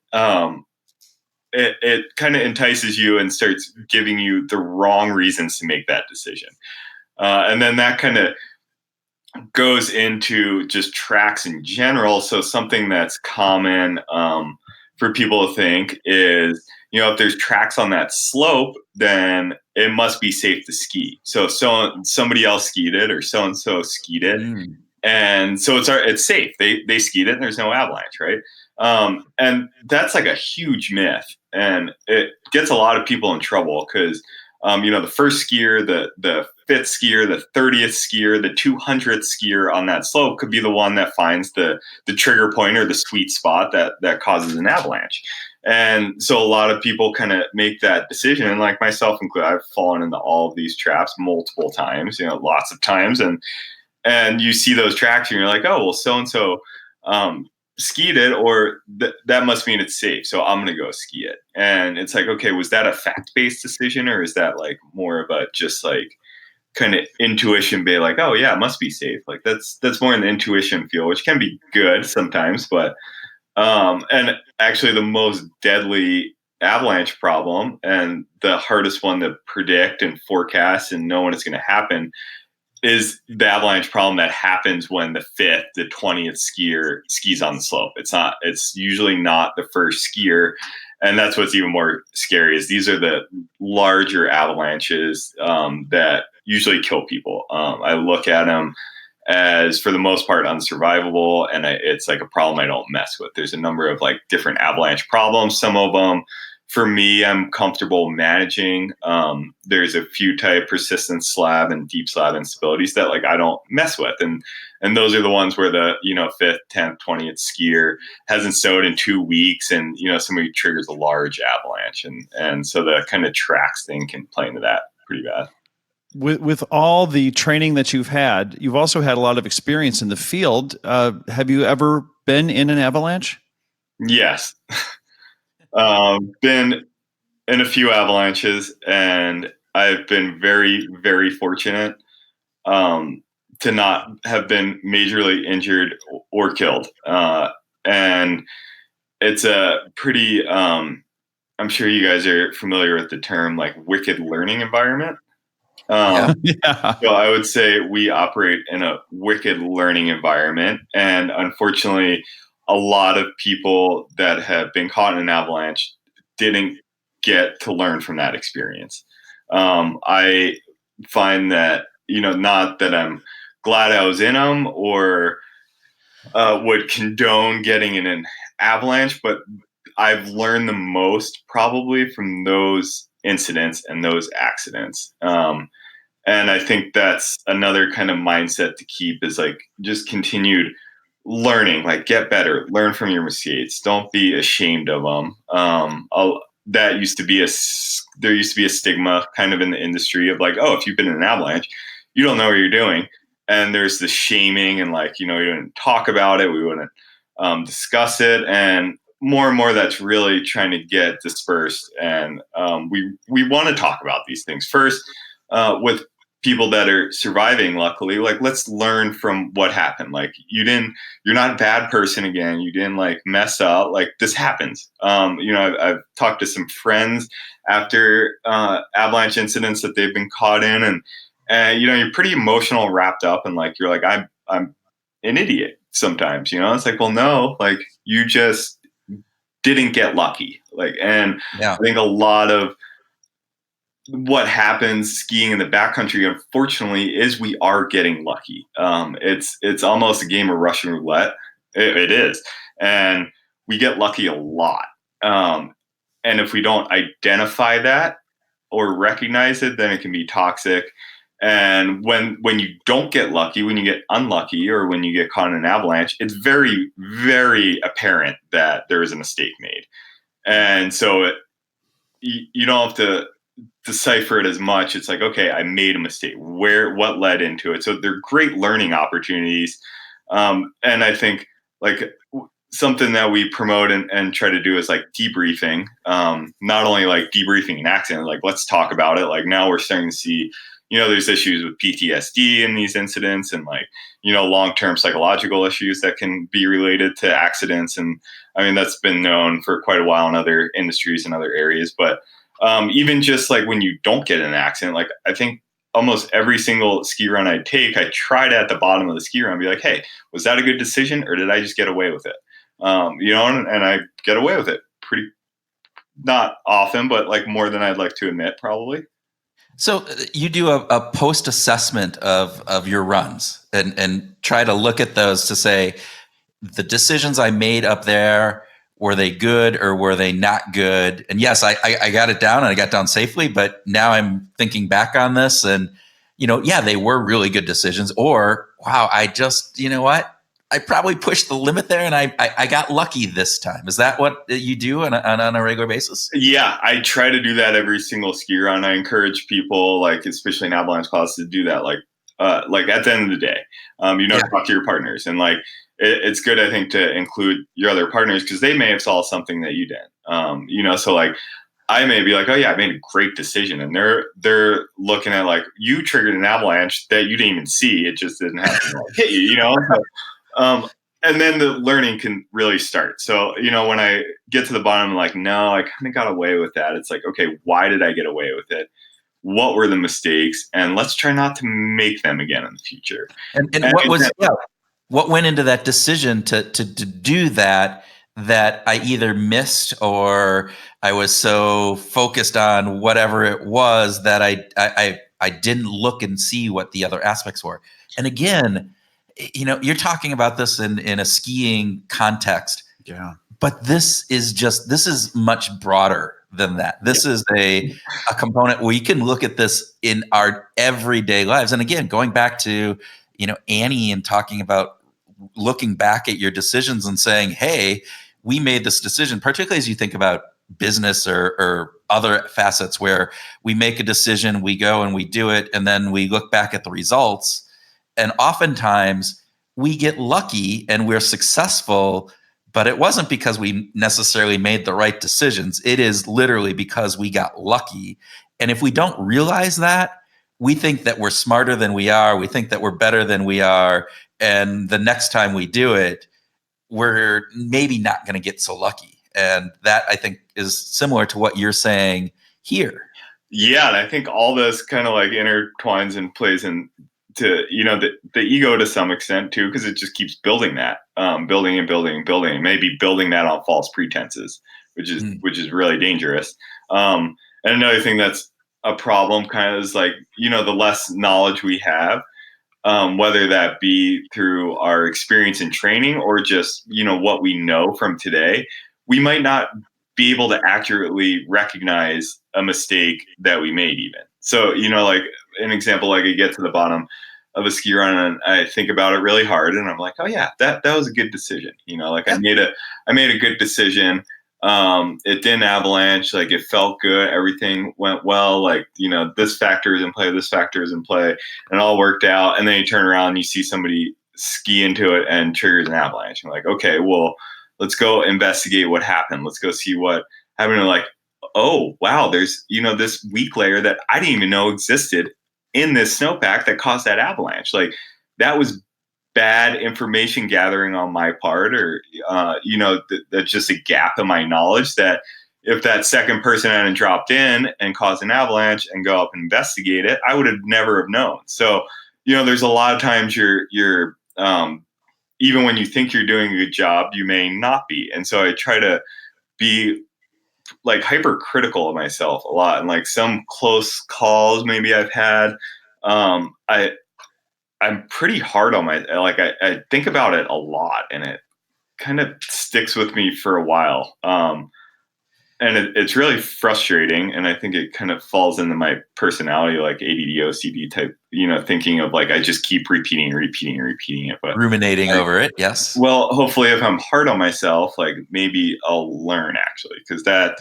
it kind of entices you and starts giving you the wrong reasons to make that decision. And then that kind of goes into just tracks in general. So something that's common for people to think is, if there's tracks on that slope, then it must be safe to ski. So somebody else skied it, or so and so skied it, and so it's safe. They skied it, and there's no avalanche, right? And that's like a huge myth, and it gets a lot of people in trouble because the first skier, the fifth skier, the 30th skier, the 200th skier on that slope could be the one that finds the trigger point or the sweet spot that causes an avalanche. And so a lot of people kind of make that decision, and like myself included, I've fallen into all of these traps multiple times, lots of times, and you see those tracks and you're like, oh, well, so and so skied it, or that must mean it's safe, so I'm gonna go ski it. And it's like, okay, was that a fact-based decision, or is that like more of a just like kind of intuition, be like, oh yeah, it must be safe? Like that's more in the intuition field, which can be good sometimes, but and actually the most deadly avalanche problem and the hardest one to predict and forecast and know when it's going to happen is the avalanche problem that happens when the 5th, the 20th skier skis on the slope. It's usually not the first skier. And that's what's even more scary, is these are the larger avalanches that usually kill people. I look at them as, for the most part, unsurvivable, and it's like a problem I don't mess with. There's a number of like different avalanche problems. Some of them, for me, I'm comfortable managing. There's a few type: persistent slab and deep slab instabilities that like I don't mess with, and those are the ones where the 5th, 10th, 20th skier hasn't sewed in 2 weeks, and somebody triggers a large avalanche, and so the kind of tracks thing can play into that pretty bad. With all the training that you've had, you've also had a lot of experience in the field. Have you ever been in an avalanche? Yes. Been in a few avalanches, and I've been very, very fortunate to not have been majorly injured or killed. And it's a pretty, I'm sure you guys are familiar with the term like wicked learning environment. Yeah. So I would say we operate in a wicked learning environment. And unfortunately, a lot of people that have been caught in an avalanche didn't get to learn from that experience. I find that, not that I'm glad I was in them or would condone getting in an avalanche, but I've learned the most probably from those incidents and those accidents. And I think that's another kind of mindset to keep, is like just continued learning, like get better, learn from your mistakes. Don't be ashamed of them. There used to be a stigma kind of in the industry of like, oh, if you've been in an avalanche, you don't know what you're doing. And there's the shaming and like, you wouldn't talk about it. We wouldn't discuss it. And more that's really trying to get dispersed. And we want to talk about these things first with people that are surviving, luckily. Like, let's learn from what happened. Like, you're not a bad person again. You didn't like mess up. Like, this happens. I've talked to some friends after avalanche incidents that they've been caught in, and you're pretty emotional, wrapped up, and like you're like, I'm an idiot sometimes. It's like, well, no, like you just didn't get lucky. Like, and I think a lot of what happens skiing in the backcountry, unfortunately, is we are getting lucky. It's almost a game of Russian roulette. It is, and we get lucky a lot. And if we don't identify that or recognize it, then it can be toxic. And when you don't get lucky, when you get unlucky, or when you get caught in an avalanche, it's very, very apparent that there is a mistake made. And so you don't have to decipher it as much. It's like, okay, I made a mistake. What led into it? So they're great learning opportunities. And I think like something that we promote and try to do is like debriefing. Not only like debriefing an accident, like let's talk about it. Like now we're starting to see, there's issues with PTSD in these incidents and like, long-term psychological issues that can be related to accidents. And I mean, that's been known for quite a while in other industries and other areas. But even just like when you don't get in an accident, like I think almost every single ski run I take, I try to at the bottom of the ski run be like, hey, was that a good decision or did I just get away with it? And I get away with it pretty, not often, but like more than I'd like to admit, probably. So you do a post assessment of your runs and try to look at those to say the decisions I made up there, were they good or were they not good? And yes, I got it down and I got down safely, but now I'm thinking back on this and, yeah, they were really good decisions. Or, wow, I just, you know what? I probably pushed the limit there and I got lucky this time. Is that what you do on a regular basis? Yeah, I try to do that every single ski run. I encourage people, like especially in avalanche classes, to do that. Like at the end of the day, talk to your partners, and like it's good, I think, to include your other partners because they may have saw something that you didn't. So like I may be like, oh yeah, I made a great decision, and they're looking at like you triggered an avalanche that you didn't even see. It just didn't happen to like, hit you. And then the learning can really start. So, when I get to the bottom, I'm like, no, I kind of got away with that. It's like, okay, why did I get away with it? What were the mistakes? And let's try not to make them again in the future. And what went into that decision to do that I either missed or I was so focused on whatever it was that I didn't look and see what the other aspects were. And again, you're talking about this in a skiing context. Yeah. But this is much broader than that. This is a component we can look at this in our everyday lives. And again, going back to, Annie and talking about looking back at your decisions and saying, hey, we made this decision, particularly as you think about business or other facets where we make a decision, we go and we do it, and then we look back at the results. And oftentimes we get lucky and we're successful, but it wasn't because we necessarily made the right decisions. It is literally because we got lucky. And if we don't realize that, we think that we're smarter than we are. We think that we're better than we are. And the next time we do it, we're maybe not going to get so lucky. And that, I think, is similar to what you're saying here. Yeah, and I think all this kind of like intertwines and plays into the ego to some extent too, because it just keeps building that, building and building and building, maybe building that on false pretenses, which is really dangerous. And another thing that's a problem kind of is like, the less knowledge we have, whether that be through our experience in training or just, what we know from today, we might not be able to accurately recognize a mistake that we made even. So, like an example, like I get to the bottom of a ski run and I think about it really hard and I'm like, oh yeah, that was a good decision. Like I made a good decision. It didn't avalanche, like it felt good, everything went well, like, this factor is in play, this factor is in play, and it all worked out. And then you turn around and you see somebody ski into it and triggers an avalanche. I'm like, okay, well, let's go investigate what happened. Let's go see what happened. And like, oh wow, there's, this weak layer that I didn't even know existed in this snowpack that caused that avalanche. Like that was bad information gathering on my part, or that's just a gap in my knowledge that if that second person hadn't dropped in and caused an avalanche and go up and investigate it, I would have never have known. So there's a lot of times you're even when you think you're doing a good job, you may not be. And so I try to be like hypercritical of myself a lot, and like some close calls maybe I've had, I'm pretty hard on I think about it a lot and it kind of sticks with me for a while. And it's really frustrating. And I think it kind of falls into my personality, like ADD, OCD type, thinking of like, I just keep repeating it. But Ruminating over it. Yes. well, hopefully if I'm hard on myself, like maybe I'll learn actually, because that,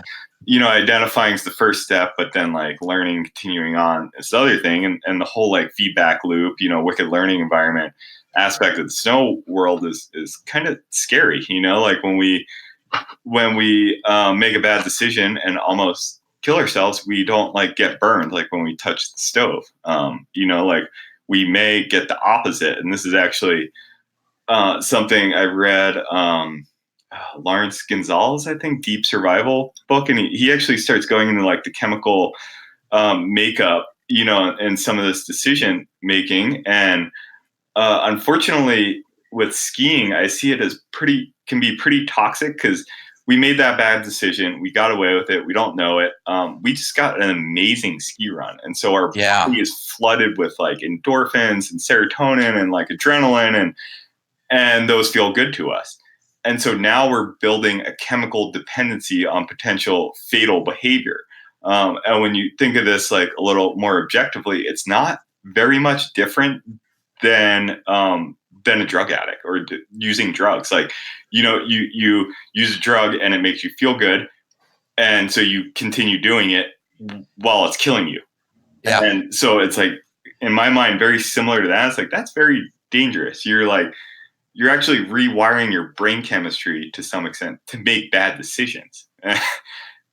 identifying is the first step, but then like learning, continuing on is the other thing. And the whole like feedback loop, wicked learning environment aspect of the snow world is kind of scary, like when we make a bad decision and almost kill ourselves, we don't like get burned like when we touch the stove. Like we may get the opposite. And this is actually something I read. Lawrence Gonzalez, I think, Deep Survival book, and he actually starts going into like the chemical makeup, and some of this decision making. And unfortunately, with skiing, I see it as can be pretty toxic because we made that bad decision. We got away with it. We don't know it. We just got an amazing ski run. And so our body is flooded with like endorphins and serotonin and like adrenaline, and those feel good to us. And so now we're building a chemical dependency on potential fatal behavior. And when you think of this like a little more objectively, it's not very much different than a drug addict or using drugs. Like, you use a drug and it makes you feel good, and so you continue doing it while it's killing you. Yeah. And so it's like, in my mind, very similar to that. It's like, that's very dangerous. You're actually rewiring your brain chemistry to some extent to make bad decisions.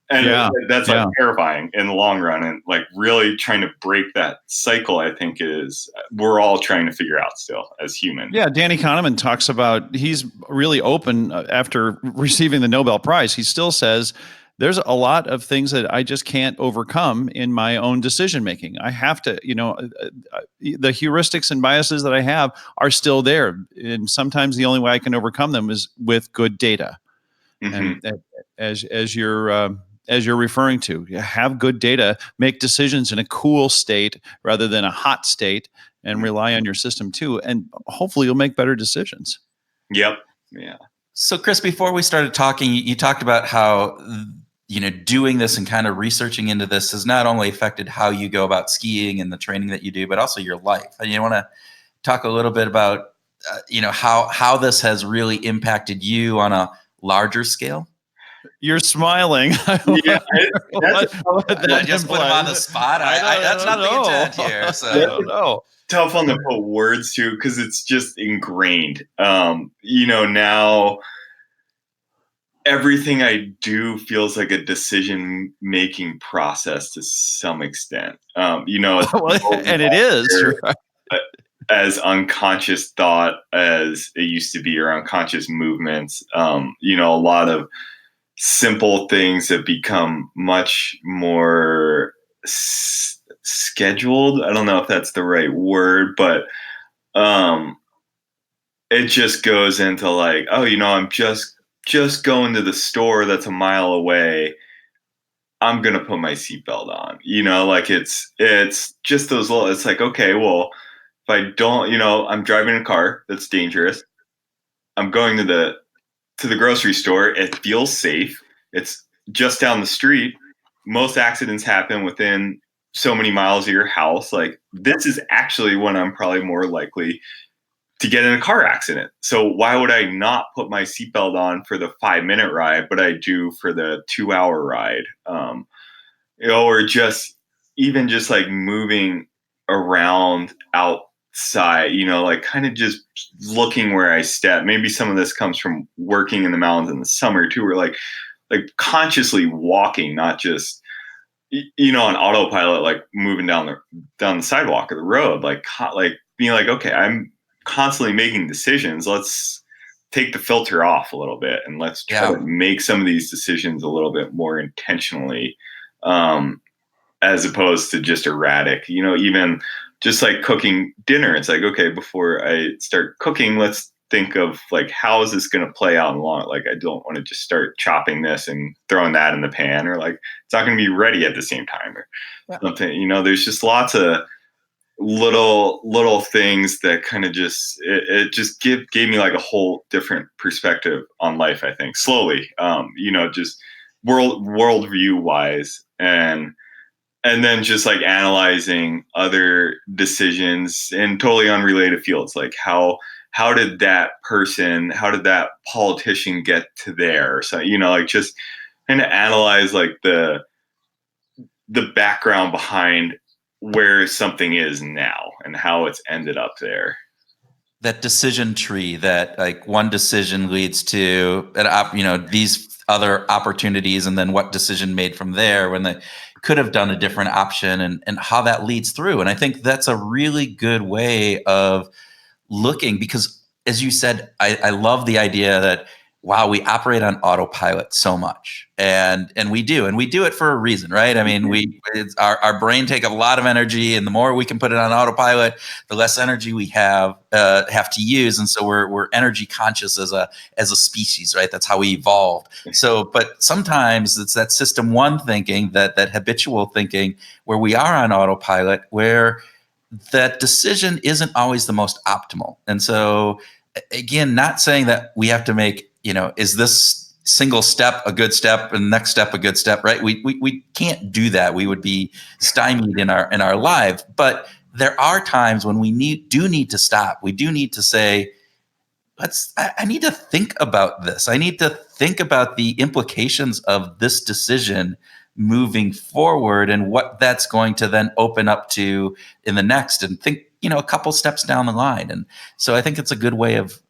And that's like terrifying in the long run. And like really trying to break that cycle, I think we're all trying to figure out still as humans. Yeah. Danny Kahneman talks about, he's really open after receiving the Nobel Prize. He still says, there's a lot of things that I just can't overcome in my own decision making. I have to, the heuristics and biases that I have are still there. And sometimes the only way I can overcome them is with good data. Mm-hmm. And as you're referring to, you have good data, make decisions in a cool state rather than a hot state, and rely on your system too. And hopefully you'll make better decisions. Yep. Yeah. So Chris, before we started talking, you talked about how, doing this and kind of researching into this has not only affected how you go about skiing and the training that you do, but also your life. And you want to talk a little bit about, how this has really impacted you on a larger scale? You're smiling. Yeah, I just put him on the spot. That's not the intent here. So I don't know. Tough on the put words to, because it's just ingrained. Now everything I do feels like a decision-making process to some extent. And it is as unconscious thought as it used to be, or unconscious movements. A lot of simple things have become much more scheduled. I don't know if that's the right word, but it just goes into like, I'm just going to the store that's a mile away. I'm going to put my seatbelt on, like it's just those little, it's like, okay, well, if I don't, I'm driving a car that's dangerous. I'm going to the grocery store. It feels safe. It's just down the street. Most accidents happen within so many miles of your house. Like, this is actually when I'm probably more likely to get in a car accident. So why would I not put my seatbelt on for the 5-minute ride, but I do for the 2-hour ride? Or just like moving around outside, like kind of just looking where I step. Maybe some of this comes from working in the mountains in the summer too, where like consciously walking, not just, on autopilot, like moving down the sidewalk or the road, like being like, okay, I'm constantly making decisions. Let's take the filter off a little bit and let's try to make some of these decisions a little bit more intentionally, as opposed to just erratic. Even just like cooking dinner, it's like, okay, before I start cooking, let's think of like, how is this going to play out in the long? Like, I don't want to just start chopping this and throwing that in the pan, or like it's not going to be ready at the same time or something. There's just lots of little things that kind of just it just gave me like a whole different perspective on life, I think, slowly. Just worldview wise, and then just like analyzing other decisions in totally unrelated fields, like how did that politician get to there? So, like just kind of analyze like the background behind where something is now and how it's ended up there. That decision tree, that like one decision leads to these other opportunities, and then what decision made from there when they could have done a different option, and how that leads through. And I think that's a really good way of looking, because as you said, I love the idea that, wow, we operate on autopilot so much, and we do it for a reason, right? I mean, our brain take a lot of energy, and the more we can put it on autopilot, the less energy we have to use, and so we're energy conscious as a species, right? That's how we evolved. So, but sometimes it's that system one thinking, that habitual thinking, where we are on autopilot, where that decision isn't always the most optimal. And so, again, not saying that we have to make, is this single step a good step and the next step a good step, right? We can't do that. We would be stymied in our life. But there are times when we do need to stop. We do need to say, I need to think about this. I need to think about the implications of this decision moving forward, and what that's going to then open up to in the next, and think, a couple steps down the line. And so I think it's a good way of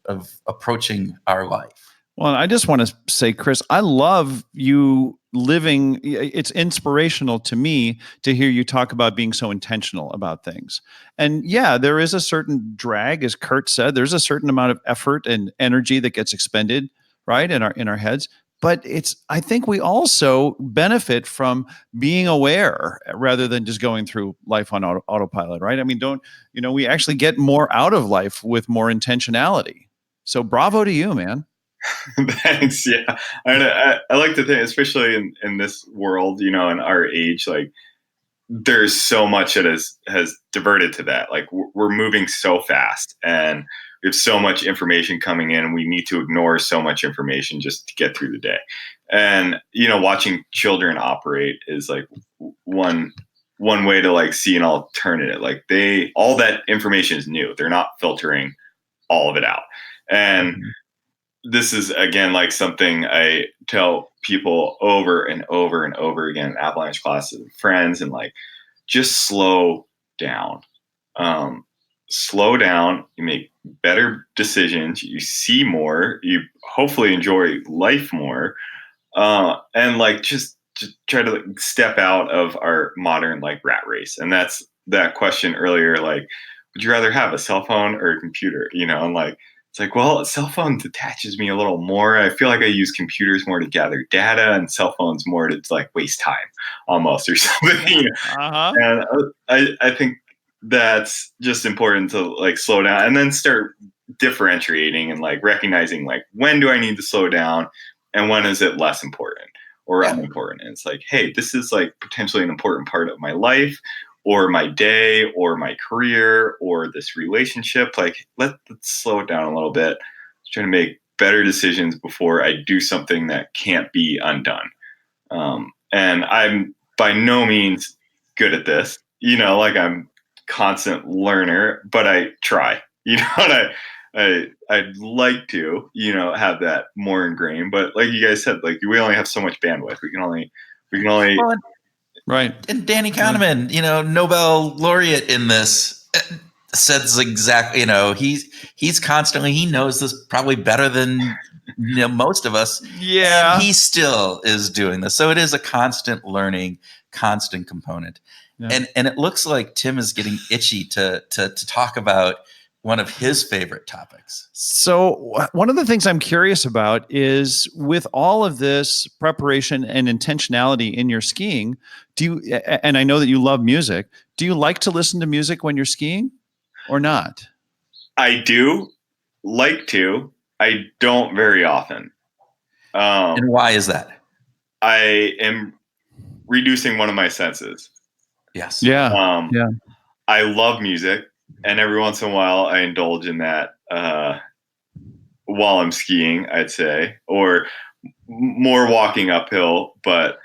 approaching our life. Well, I just want to say, Chris, I love you living. It's inspirational to me to hear you talk about being so intentional about things. And yeah, there is a certain drag, as Kurt said, there's a certain amount of effort and energy that gets expended, right, in our heads. But I think we also benefit from being aware rather than just going through life on autopilot, right? I mean, we actually get more out of life with more intentionality. So bravo to you, man. Thanks. Yeah. I like to think, especially in this world, in our age, like there's so much that has diverted to that. Like we're moving so fast, and we have so much information coming in, and we need to ignore so much information just to get through the day. And, watching children operate is like one way to like see an alternative. Like all that information is new. They're not filtering all of it out. And this is, again, like something I tell people over and over and over again in Avalanche classes and friends, and like, just slow down. Slow down. You make better decisions. You see more. You hopefully enjoy life more. And like, just try to like step out of our modern like rat race. And that's that question earlier, like, would you rather have a cell phone or a computer? And like, it's like, well, a cell phone detaches me a little more. I feel like I use computers more to gather data, and cell phones more to like waste time almost, or something. Uh-huh. And I think that's just important to like slow down, and then start differentiating and like recognizing like, when do I need to slow down, and when is it less important or unimportant. And it's like, hey, this is like potentially an important part of my life, or my day, or my career, or this relationship. Like, let's slow it down a little bit. Trying to make better decisions before I do something that can't be undone. And I'm by no means good at this. Like, I'm constant learner, but I try. And I'd like to, have that more ingrained. But like you guys said, like, we only have so much bandwidth. We can only. Well, right. And Danny Kahneman, Nobel laureate in this, says exactly, he's constantly, he knows this probably better than most of us. Yeah. And he still is doing this. So it is a constant learning, constant component. Yeah. And it looks like Tim is getting itchy to talk about one of his favorite topics. So one of the things I'm curious about is, with all of this preparation and intentionality in your skiing, and I know that you love music, do you like to listen to music when you're skiing or not? I do like to. I don't very often. And why is that? I am reducing one of my senses. Yes. Yeah. Yeah. I love music, and every once in a while I indulge in that while I'm skiing, I'd say. Or more walking uphill, but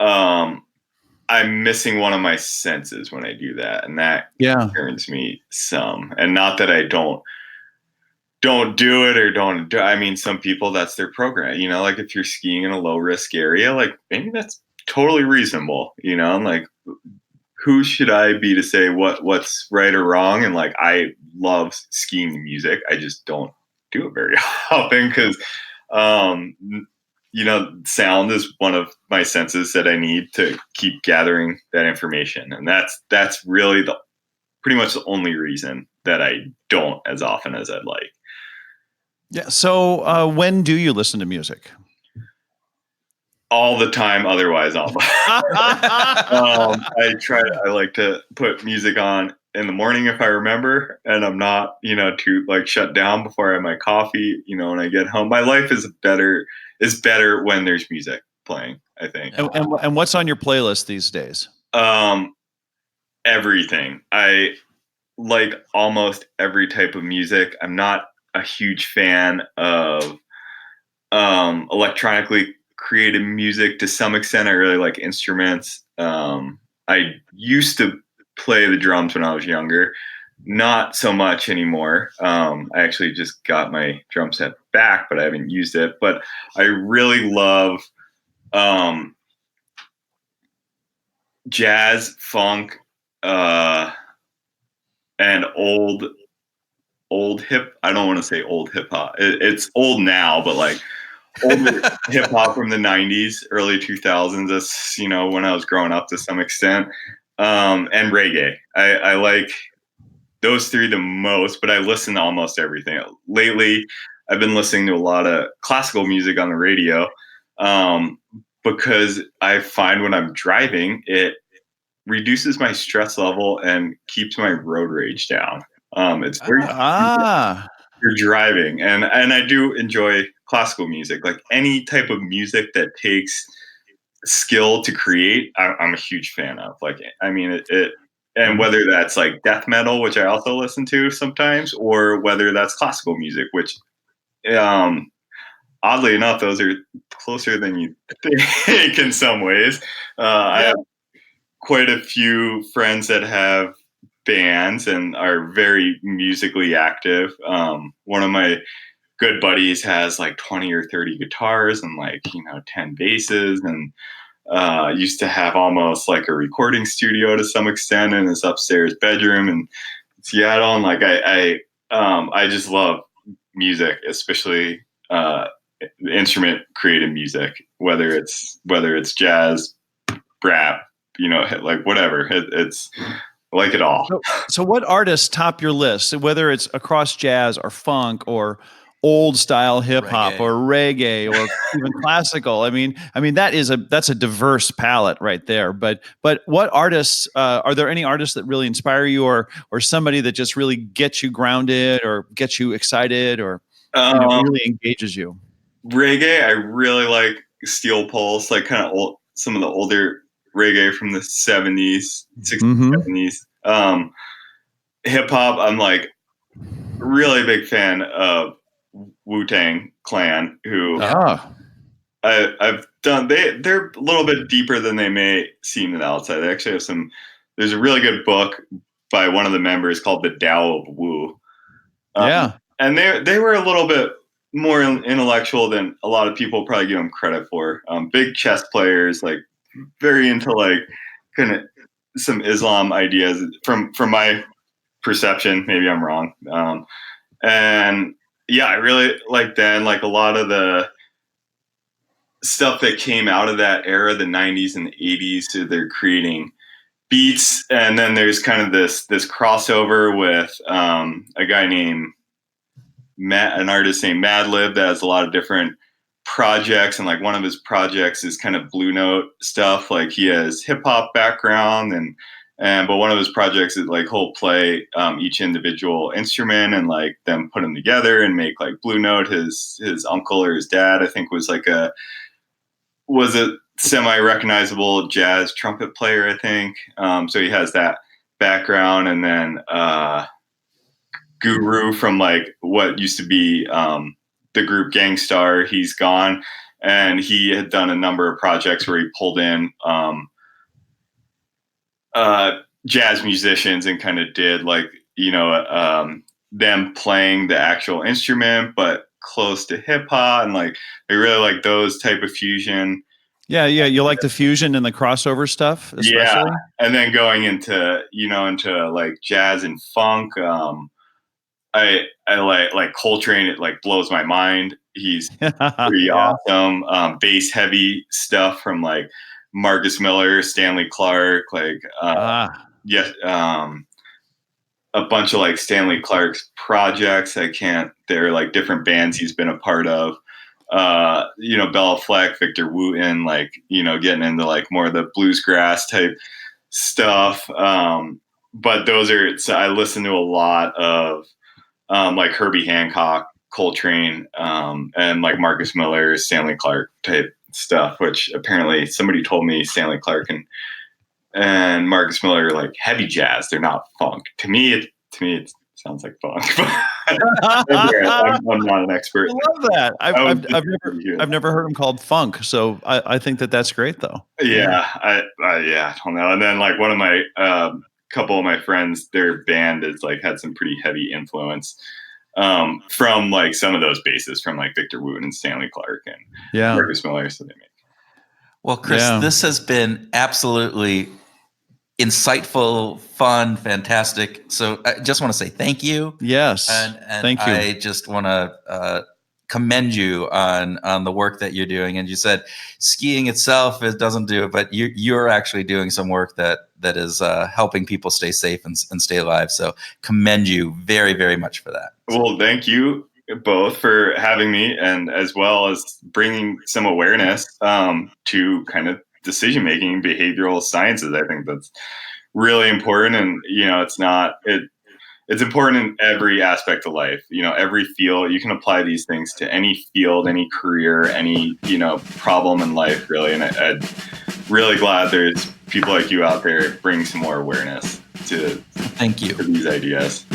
I'm missing one of my senses when I do that, and that concerns me some. And not that I don't do it or don't do. I mean, some people, that's their program. Like if you're skiing in a low risk area, like maybe that's totally reasonable. I'm like, who should I be to say what's right or wrong? And like, I love skiing music. I just don't do it very often because, sound is one of my senses that I need to keep gathering that information. And that's really pretty much the only reason that I don't as often as I'd like. Yeah. So when do you listen to music? All the time. Otherwise, I like to put music on in the morning if I remember, and I'm not, to like shut down before I have my coffee, when I get home. My life is better when there's music playing, I think. And what's on your playlist these days? Everything. I like almost every type of music. I'm not a huge fan of electronically created music to some extent. I really like instruments. I used to play the drums when I was younger, not so much anymore. I actually just got my drum set back, but I haven't used it. But I really love jazz, funk, and old hip. I don't want to say old hip hop. It's old now, but like older hip hop from the 90s, early 2000s. That's, when I was growing up to some extent. And reggae. I like those three the most, but I listen to almost everything. Lately, I've been listening to a lot of classical music on the radio because I find when I'm driving, it reduces my stress level and keeps my road rage down. It's very you're driving, and I do enjoy classical music. Like any type of music that takes skill to create, I'm a huge fan of. Like, I mean, and whether that's like death metal, which I also listen to sometimes, or whether that's classical music, which oddly enough, those are closer than you think in some ways. I have quite a few friends that have bands and are very musically active. One of my good buddies has like 20 or 30 guitars and 10 basses, and used to have almost like a recording studio to some extent in his upstairs bedroom in Seattle. And like I just love music, especially instrument created music, whether it's jazz, rap, like whatever. It's like it all. So what artists top your list, whether it's across jazz or funk or old style hip hop or reggae or even classical? I mean that's a diverse palette right there. But what artists are there? Any artists that really inspire you, or somebody that just really gets you grounded or gets you excited or really engages you? Reggae, I really like Steel Pulse, like kind of old, some of the older reggae from the 70s, 60s, 70s. Hip hop, I'm like really big fan of Wu-Tang Clan, who I've done. They're a little bit deeper than they may seem to the outside. They actually have there's a really good book by one of the members called The Tao of Wu. And they were a little bit more intellectual than a lot of people probably give them credit for. Big chess players, like very into like kind of some Islam ideas from my perception. Maybe I'm wrong. And yeah, I really like then like a lot of the stuff that came out of that era, the 90s and the 80s. So they're creating beats, and then there's kind of this crossover with a guy named an artist named Madlib that has a lot of different projects, and like one of his projects is kind of Blue Note stuff. Like he has hip hop background, but one of his projects is like he'll play each individual instrument and like them put them together and make like Blue Note. His uncle or his dad, I think, was a semi-recognizable jazz trumpet player, I think. So he has that background, and then Guru from like what used to be the group Gangstar, he's gone, and he had done a number of projects where he pulled in jazz musicians and kind of did like, them playing the actual instrument, but close to hip hop, and like I really like those type of fusion. Yeah. You like the fusion and the crossover stuff, especially? Yeah. And then going into, into like jazz and funk. I like Coltrane. It like blows my mind. He's pretty awesome. Bass heavy stuff from like Marcus Miller, Stanley Clarke, like, a bunch of like Stanley Clarke's projects. They're like different bands he's been a part of. Bella Fleck, Victor Wooten, like, getting into like more of the bluesgrass type stuff. But I listen to a lot of like Herbie Hancock, Coltrane, and like Marcus Miller, Stanley Clarke type stuff, which apparently somebody told me Stanley Clarke and Marcus Miller are like heavy jazz. They're not funk. To me, it sounds like funk. I'm not an expert. I love that. I've never heard him called funk. So I think that's great though. Yeah. I don't know. And then like one of my, couple of my friends, their band is like had some pretty heavy influence from like some of those basses from like Victor Wooten and Stanley Clarke and Marcus Miller. So they make. Well, Chris, this has been absolutely insightful, fun, fantastic. So I just want to say thank you. Yes. And thank you. I just want to commend you on the work that you're doing. And you said skiing itself, it doesn't do it, but you're actually doing some work that is helping people stay safe and stay alive. So commend you very, very much for that. Well, thank you both for having me, and as well as bringing some awareness to kind of decision-making, behavioral sciences. I think that's really important. And, it's important in every aspect of life, every field. You can apply these things to any field, any career, any, problem in life, really. And I'm really glad there's people like you out there bringing some more awareness to these ideas.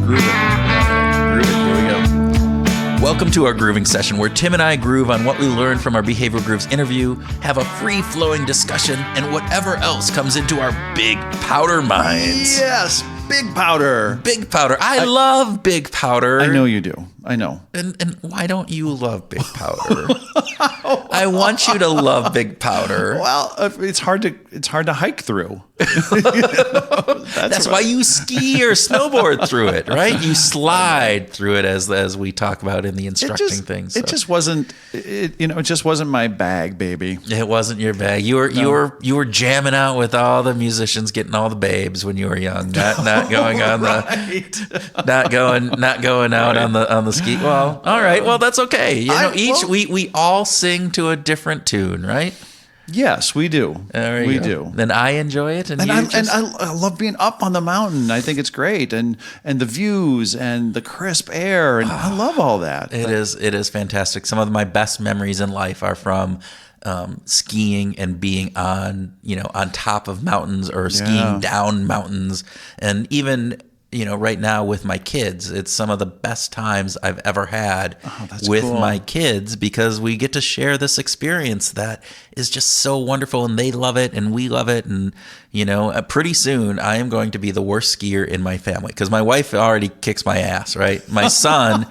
Groove it. Here we go. Welcome to our grooving session, where Tim and I groove on what we learned from our Behavioral Grooves interview, have a free-flowing discussion, and whatever else comes into our big powder minds. Yes, big powder. Big powder. I love big powder. I know you do. I know. And why don't you love big powder? I want you to love big powder. Well, it's hard to hike through. That's why you ski or snowboard through it, right? You slide through it as we talk about in the instructing things. So. It just wasn't. It just wasn't my bag, baby. It wasn't your bag. You were jamming out with all the musicians, getting all the babes when you were young. Not going on not going out on the ski. Well, all right. Well, that's okay. We all sing to a different tune, right? Yes, we do. We do. Then I enjoy it, and I love being up on the mountain. I think it's great, and the views and the crisp air, and I love all that. It is fantastic. Some of my best memories in life are from skiing and being on top of mountains or skiing down mountains, and even. Right now with my kids, it's some of the best times I've ever had with my kids, because we get to share this experience that is just so wonderful, and they love it and we love it. And, pretty soon I am going to be the worst skier in my family, because my wife already kicks my ass, right? My son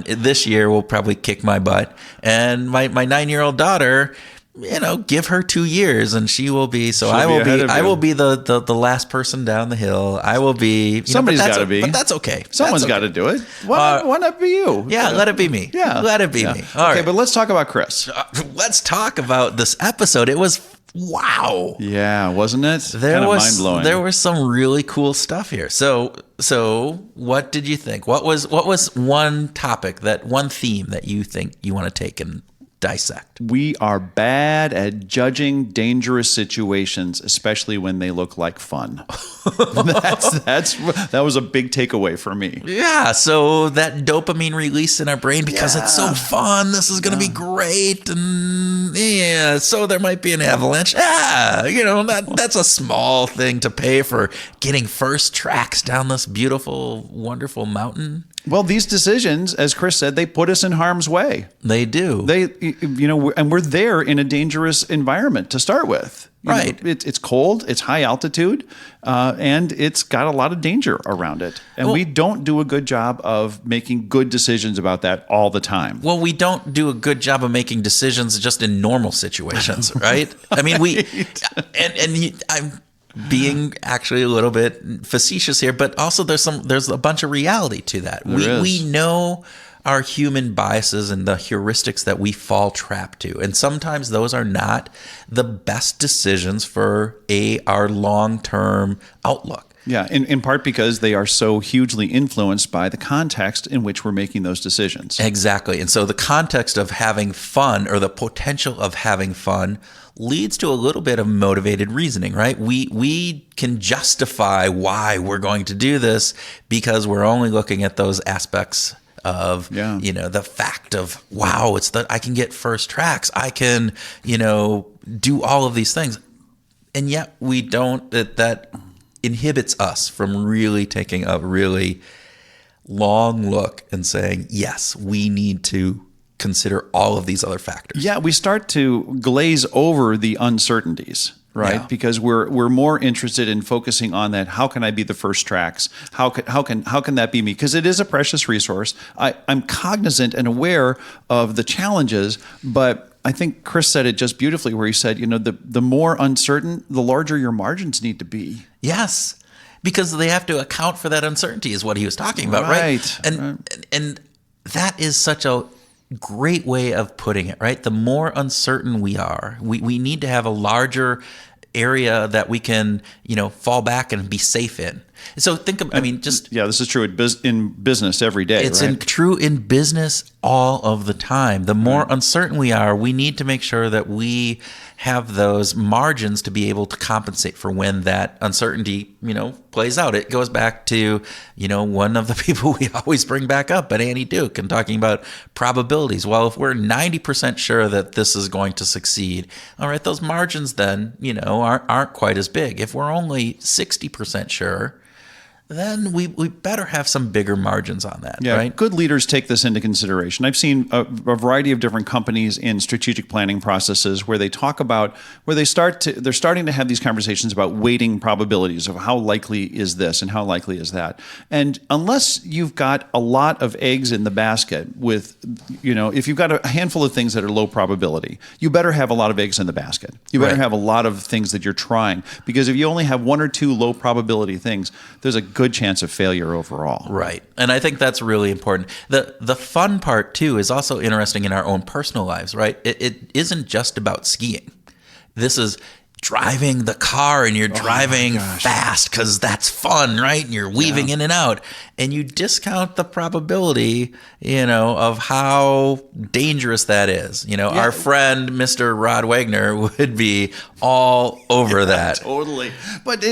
this year will probably kick my butt, and my 9-year-old daughter, give her 2 years and she will be. So I will be the last person down the hill. I will be. Somebody's got to be. But that's okay. Someone's got to do it. Why not be you? Yeah, let it be me. Yeah, let it be me. All right, but let's talk about Chris. Let's talk about this episode. It was wow. Yeah, wasn't it? Mind blowing. There was some really cool stuff here. So what did you think? What was one topic, one theme that you think you want to take and dissect? We are bad at judging dangerous situations, especially when they look like fun. That was a big takeaway for me. Yeah, so that dopamine release in our brain because it's so fun. This is going to be great, and so there might be an avalanche. That's a small thing to pay for getting first tracks down this beautiful, wonderful mountain. Well, these decisions, as Chris said, they put us in harm's way. They do. And we're there in a dangerous environment to start with. Right. It's cold, it's high altitude, and it's got a lot of danger around it. And we don't do a good job of making good decisions about that all the time. Well, we don't do a good job of making decisions just in normal situations, right? I mean, I'm being actually a little bit facetious here, but also there's a bunch of reality to that. We know our human biases and the heuristics that we fall trapped to. And sometimes those are not the best decisions for our long-term outlook. Yeah, in part because they are so hugely influenced by the context in which we're making those decisions. Exactly. And so the context of having fun, or the potential of having fun, leads to a little bit of motivated reasoning, right? We can justify why we're going to do this because we're only looking at those aspects of, the fact of, wow, I can get first tracks. I can, do all of these things. And yet we don't, that inhibits us from really taking a really long look and saying, yes, we need to consider all of these other factors. Yeah, we start to glaze over the uncertainties, right? Yeah. Because we're more interested in focusing on that. How can I be the first tracks? How can that be me? Because it is a precious resource. I'm cognizant and aware of the challenges, but I think Chris said it just beautifully, where he said, the more uncertain, the larger your margins need to be. Yes, because they have to account for that uncertainty, is what he was talking about, right? And that is such a great way of putting it, right? The more uncertain we are, we need to have a larger area that we can, fall back and be safe in. So think of, this is true in business every day. It's right? true in business all of the time. The more uncertain we are, we need to make sure that we have those margins to be able to compensate for when that uncertainty, plays out. It goes back to, one of the people we always bring back up, but Annie Duke, and talking about probabilities. Well, if we're 90% sure that this is going to succeed, all right, those margins then, aren't quite as big. If we're only 60% sure, then we better have some bigger margins on that, right? Good leaders take this into consideration. I've seen a variety of different companies in strategic planning processes where they talk about, they're starting to have these conversations about weighting probabilities of how likely is this and how likely is that. And unless you've got a lot of eggs in the basket with, if you've got a handful of things that are low probability, you better have a lot of eggs in the basket. You better have a lot of things that you're trying, because if you only have one or two low probability things, there's a good chance of failure overall. Right. And I think that's really important. The fun part too is also interesting in our own personal lives, right? It isn't just about skiing. This is driving the car, and you're driving fast because that's fun, right? And you're weaving in and out, and you discount the probability, of how dangerous that is. Our friend, Mr. Rod Wagner, would be all over that. Totally. But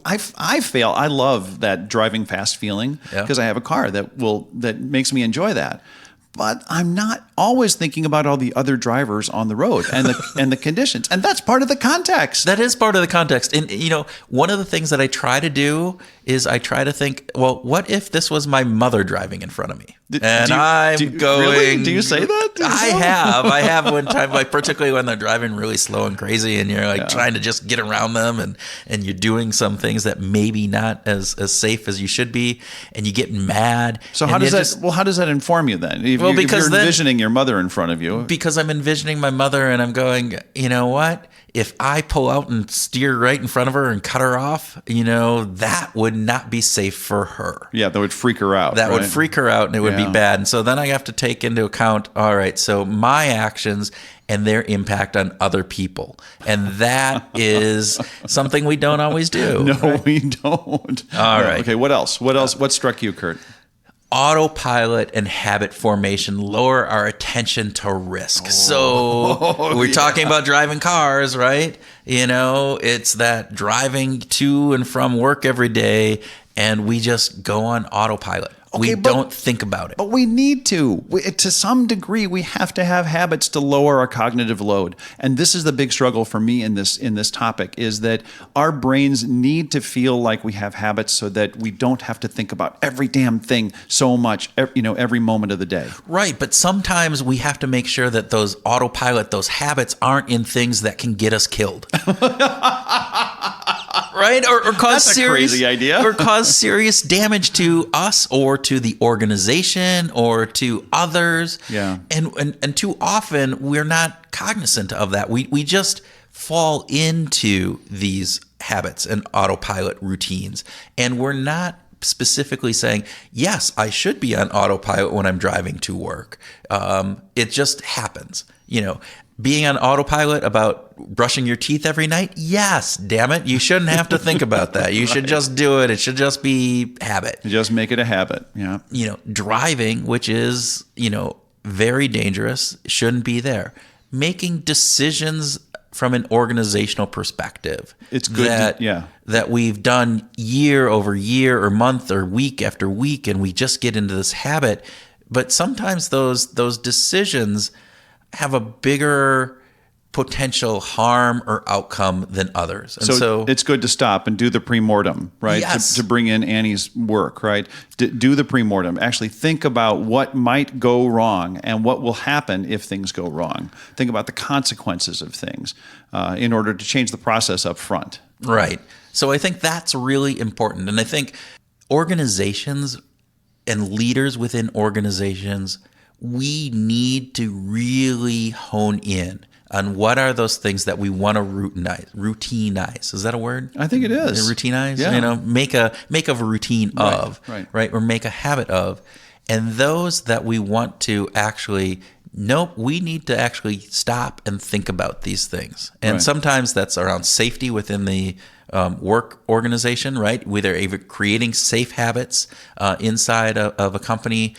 I fail. I love that driving fast feeling because I have a car that makes me enjoy that. But I'm not always thinking about all the other drivers on the road and the conditions. And that's part of the context. That is part of the context. And, one of the things that I try to do is I try to think, well, what if this was my mother driving in front of me? Really? Do you say that? I have one time, particularly when they're driving really slow and crazy, and you're trying to just get around them, and you're doing some things that maybe not as safe as you should be, and you get mad. So how does that inform you then? If you're envisioning your mother in front of you. Because I'm envisioning my mother, and I'm going, you know what? If I pull out and steer right in front of her and cut her off, that would not be safe for her. Yeah, that would freak her out. That would freak her out, and it would be bad. And so then I have to take into account, all right, so my actions and their impact on other people. And that is something we don't always do. No, right? We don't. All right. Okay, what else? What struck you, Kurt? Autopilot and habit formation lower our attention to risk. So we're talking about driving cars, right? It's that driving to and from work every day, and we just go on autopilot. We don't think about it. But we need to. To some degree, we have to have habits to lower our cognitive load. And this is the big struggle for me in this topic, is that our brains need to feel like we have habits so that we don't have to think about every damn thing so much, every moment of the day. Right, but sometimes we have to make sure that those autopilot, those habits aren't in things that can get us killed. Right? Or cause That's a serious crazy idea. or cause serious damage to us or to the organization or to others. Yeah. And too often we're not cognizant of that. We just fall into these habits and autopilot routines, and we're not specifically saying, yes, I should be on autopilot when I'm driving to work. It just happens. Being on autopilot about brushing your teeth every night, yes, damn it, you shouldn't have to think about that. You should just do it. It should just be habit. Just make it a habit. Yeah. Driving, which is, very dangerous, shouldn't be there. Making decisions from an organizational perspective. It's good that we've done year over year or month or week after week, and we just get into this habit. But sometimes those decisions have a bigger potential harm or outcome than others. And so it's good to stop and do the premortem, right? Yes. To bring in Annie's work, right? Do the premortem. Actually think about what might go wrong and what will happen if things go wrong. Think about the consequences of things in order to change the process up front. Right. So I think that's really important. And I think organizations and leaders within organizations, we need to really hone in on what are those things that we want to routinize. Is that a word? I think it is. Routinize? Yeah. Make a routine of, right? Or make a habit of. And those that we want to actually, we need to actually stop and think about these things. And sometimes that's around safety within the work organization, right? Whether either creating safe habits inside of a company.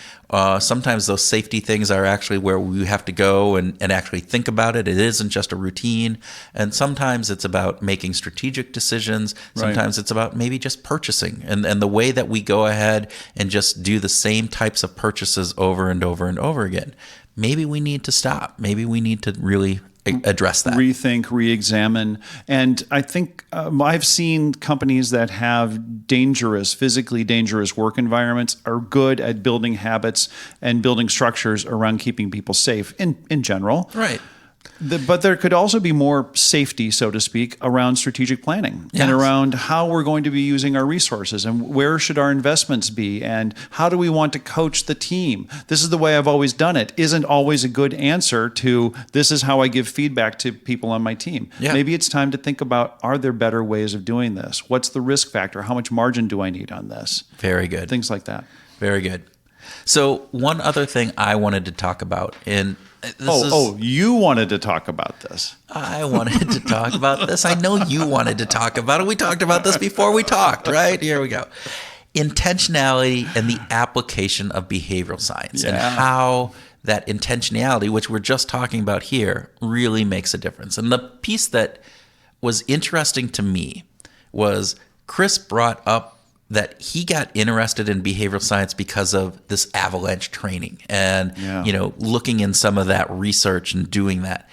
Sometimes those safety things are actually where we have to go and actually think about it. It isn't just a routine. And sometimes it's about making strategic decisions. Sometimes it's about maybe just purchasing and the way that we go ahead and just do the same types of purchases over and over and over again. Maybe we need to stop. Maybe we need to really address that. Rethink, re-examine. And I think I've seen companies that have physically dangerous work environments are good at building habits and building structures around keeping people safe in general. Right. But there could also be more safety, so to speak, around strategic planning and around how we're going to be using our resources and where should our investments be and how do we want to coach the team. This is the way I've always done it isn't always a good answer to this is how I give feedback to people on my team. Yeah. Maybe it's time to think about, are there better ways of doing this? What's the risk factor? How much margin do I need on this? Very good. Things like that. Very good. So one other thing I wanted to talk about, and you wanted to talk about this. I wanted to talk about this. I know you wanted to talk about it. We talked about this before we talked, right? Here we go. Intentionality and the application of behavioral science and how that intentionality, which we're just talking about here, really makes a difference. And the piece that was interesting to me was Chris brought up that he got interested in behavioral science because of this avalanche training and, looking in some of that research and doing that.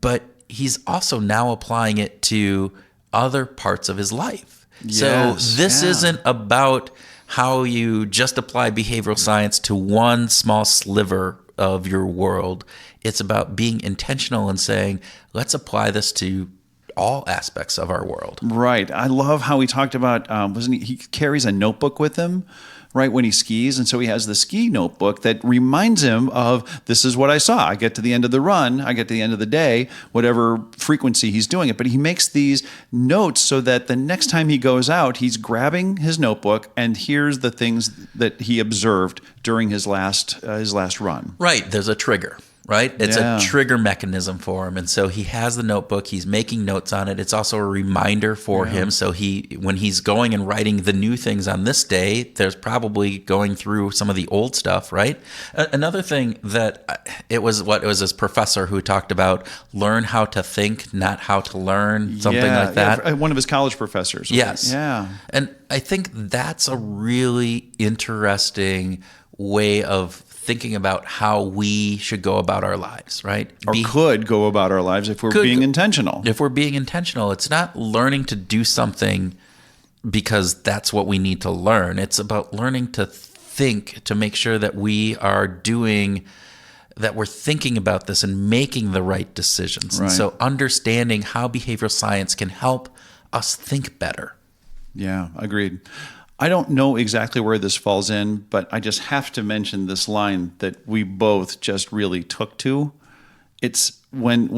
But he's also now applying it to other parts of his life. So this isn't about how you just apply behavioral science to one small sliver of your world. It's about being intentional and saying, let's apply this to all aspects of our world. Right. I love how he talked about, he carries a notebook with him, right, when he skis. And so he has the ski notebook that reminds him of, this is what I saw. I get to the end of the run, I get to the end of the day, whatever frequency he's doing it. But he makes these notes so that the next time he goes out, he's grabbing his notebook and here's the things that he observed during his last run. Right. There's a trigger. right? It's Yeah. a trigger mechanism for him. And so he has the notebook, he's making notes on it. It's also a reminder for him. So when he's going and writing the new things on this day, there's probably going through some of the old stuff, right? Another thing that it was this professor who talked about learn how to think, not how to learn, something like that. Yeah, one of his college professors. Yes. Yeah. And I think that's a really interesting way of thinking about how we should go about our lives, right? Or could go about our lives if we're being intentional. If we're being intentional, it's not learning to do something because that's what we need to learn. It's about learning to think, to make sure that we're thinking about this and making the right decisions. Right. And so understanding how behavioral science can help us think better. Yeah, agreed. I don't know exactly where this falls in, but I just have to mention this line that we both just really took to. It's when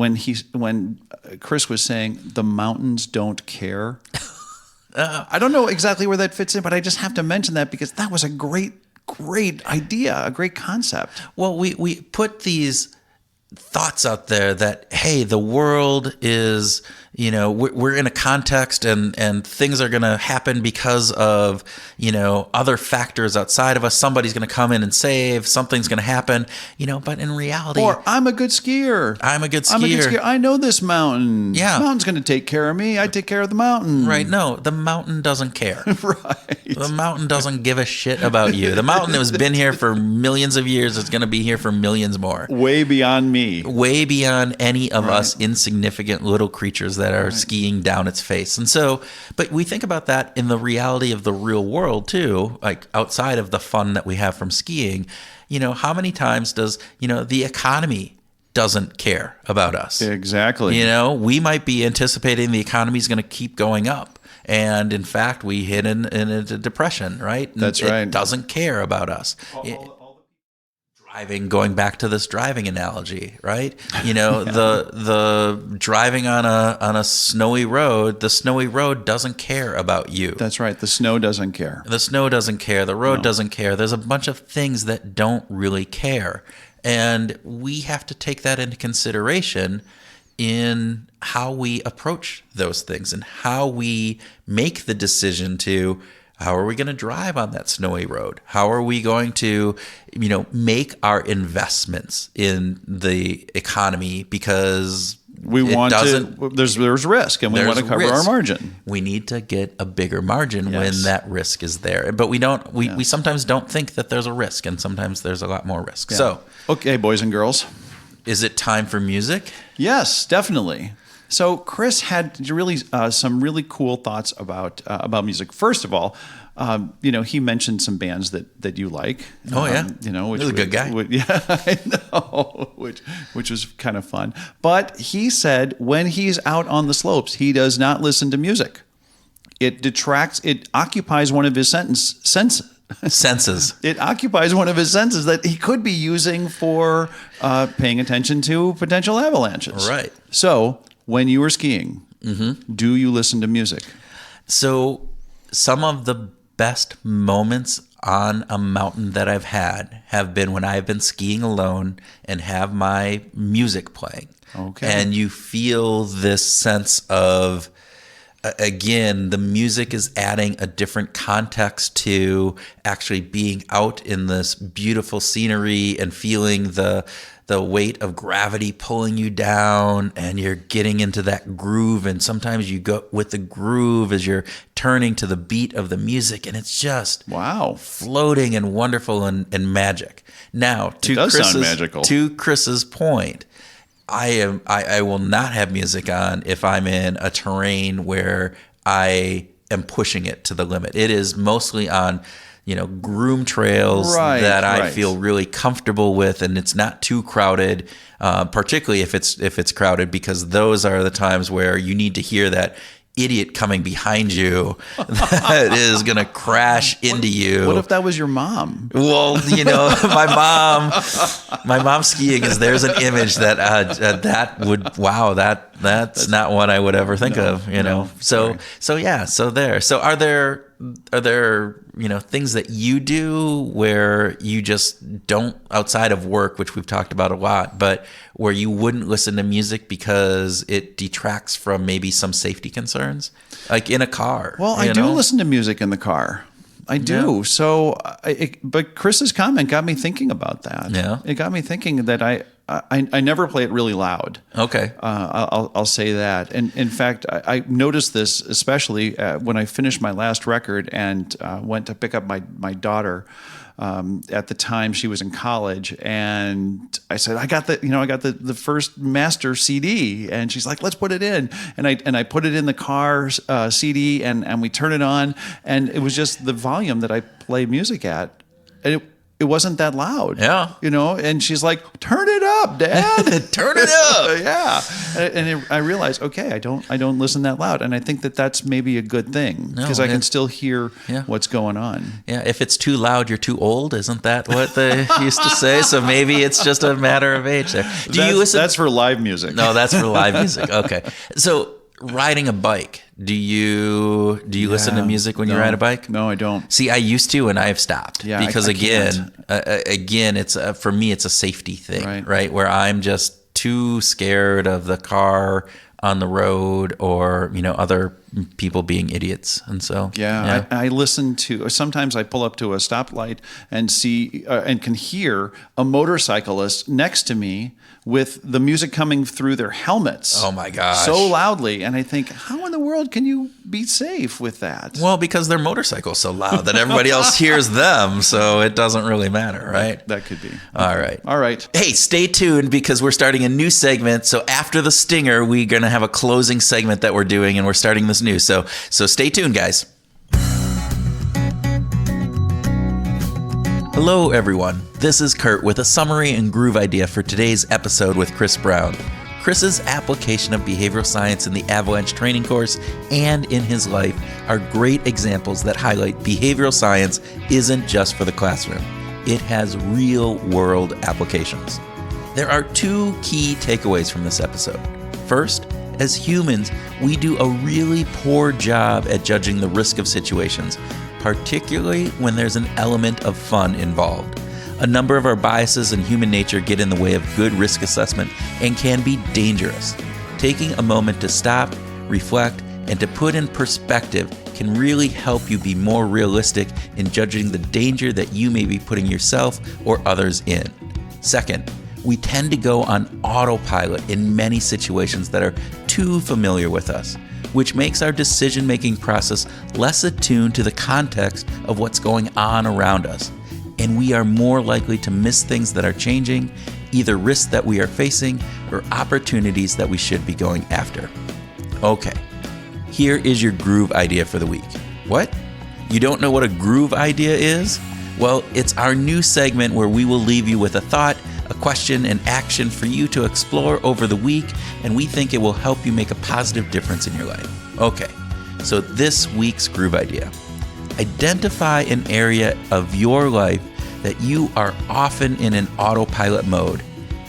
Chris was saying the mountains don't care. I don't know exactly where that fits in, but I just have to mention that because that was a great idea, a great concept. Well, we put these thoughts out there that, hey, the world is, we're in a context and things are going to happen because of, other factors outside of us. Somebody's going to come in and save, something's going to happen, but in reality. Or I'm a good skier. I know this mountain. Yeah. The mountain's going to take care of me. I take care of the mountain. Right. No, the mountain doesn't care. Right. The mountain doesn't give a shit about you. The mountain has been here for millions of years. It's going to be here for millions more. Way beyond me. Way beyond any of us insignificant little creatures that are skiing down its face. And so, but we think about that in the reality of the real world too, like outside of the fun that we have from skiing. How many times does, the economy doesn't care about us? Exactly. We might be anticipating the economy is going to keep going up. And in fact, we hit in a depression, right? That's right. It doesn't care about us. Going back to this driving analogy, right? The driving on a snowy road, the snowy road doesn't care about you. That's right. The snow doesn't care. The snow doesn't care. The road doesn't care. There's a bunch of things that don't really care. And we have to take that into consideration in how we approach those things and how we make the decision to, how are we going to drive on that snowy road? How are we going to, make our investments in the economy because there's risk and we want to cover our margin. We need to get a bigger margin when that risk is there. But we sometimes don't think that there's a risk, and sometimes there's a lot more risk. Yeah. So, okay, boys and girls, is it time for music? Yes, definitely. So Chris had really some really cool thoughts about music. First of all, he mentioned some bands that you like. Oh yeah, which he's a good guy. Yeah, I know, which was kind of fun. But he said when he's out on the slopes, he does not listen to music. It detracts. It occupies one of his senses. It occupies one of his senses that he could be using for paying attention to potential avalanches. Right. So, when you were skiing, do you listen to music? So, some of the best moments on a mountain that I've had have been when I've been skiing alone and have my music playing. Okay. And you feel this sense of, again, the music is adding a different context to actually being out in this beautiful scenery and feeling the weight of gravity pulling you down, and you're getting into that groove. And sometimes you go with the groove as you're turning to the beat of the music, and it's just floating and wonderful and magic. Now, to Chris's point, I will not have music on if I'm in a terrain where I am pushing it to the limit. It is mostly on groom trails that I feel really comfortable with, and it's not too crowded, particularly if it's crowded, because those are the times where you need to hear that idiot coming behind you that is going to crash into you. What if that was your mom? Well, my mom skiing there's an image that's not what I would ever think of, So there. So are there things that you do where you just don't, outside of work, which we've talked about a lot, but where you wouldn't listen to music because it detracts from maybe some safety concerns, like in a car? Well, I do listen to music in the car. I do. Yeah. So, but Chris's comment got me thinking about that. Yeah. It got me thinking that I never play it really loud. Okay. I'll say that. And in fact, I noticed this especially when I finished my last record and went to pick up my daughter. At the time she was in college, and I said, I got the first master CD, and she's like, let's put it in. And I put it in the car CD, and we turn it on, and it was just the volume that I play music at. And it wasn't that loud. Yeah. And she's like, turn it up, Dad. Turn it up. Yeah. And I realized, okay, I don't listen that loud. And I think that that's maybe a good thing because I can still hear what's going on. Yeah. If it's too loud, you're too old. Isn't that what they used to say? So maybe it's just a matter of age there. You listen? That's for live music. No, that's for live music. Okay. So riding a bike. Do you listen to music when you ride a bike? No, I don't. See, I used to, and I've stopped because again, it's for me, it's a safety thing, right? Where I'm just too scared of the car on the road or other people being idiots, and so I listen to. Sometimes I pull up to a stoplight and see and can hear a motorcyclist next to me with the music coming through their helmets. Oh my gosh. So loudly. And I think, how in the world can you be safe with that? Well, because their motorcycle's so loud that everybody else hears them, so it doesn't really matter, right? That could be. All right. Hey, stay tuned because we're starting a new segment. So after the stinger, we're going to have a closing segment that we're doing, and we're starting this new. So stay tuned, guys. Hello, everyone. This is Kurt with a summary and groove idea for today's episode with Chris Brown. Chris's application of behavioral science in the Avalanche training course and in his life are great examples that highlight behavioral science isn't just for the classroom. It has real-world applications. There are two key takeaways from this episode. First, as humans, we do a really poor job at judging the risk of situations, particularly when there's an element of fun involved. A number of our biases and human nature get in the way of good risk assessment and can be dangerous. Taking a moment to stop, reflect, and to put in perspective can really help you be more realistic in judging the danger that you may be putting yourself or others in. Second, we tend to go on autopilot in many situations that are too familiar with us, which makes our decision-making process less attuned to the context of what's going on around us. And we are more likely to miss things that are changing, either risks that we are facing or opportunities that we should be going after. Okay, here is your groove idea for the week. What? You don't know what a groove idea is? Well, it's our new segment where we will leave you with a thought, a question, and action for you to explore over the week, and we think it will help you make a positive difference in your life. Okay, so this week's groove idea. Identify an area of your life that you are often in an autopilot mode.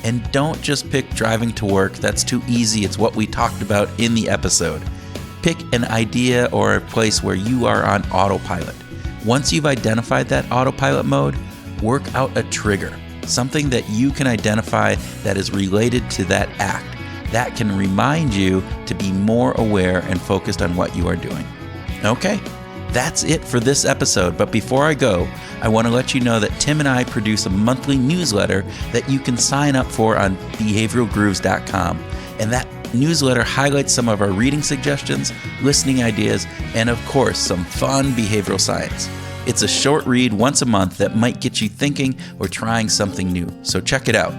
And don't just pick driving to work. That's too easy. It's what we talked about in the episode. Pick an idea or a place where you are on autopilot. Once you've identified that autopilot mode, work out a trigger, something that you can identify that is related to that act. That can remind you to be more aware and focused on what you are doing. Okay, that's it for this episode. But before I go, I want to let you know that Tim and I produce a monthly newsletter that you can sign up for on behavioralgrooves.com. And that newsletter highlights some of our reading suggestions, listening ideas, and of course, some fun behavioral science. It's a short read once a month that might get you thinking or trying something new. So check it out.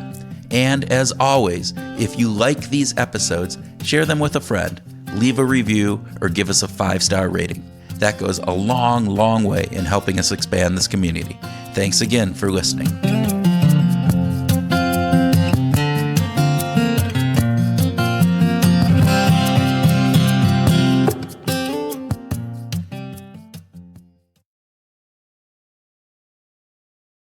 And as always, if you like these episodes, share them with a friend, leave a review, or give us a 5-star rating. That goes a long, long way in helping us expand this community. Thanks again for listening.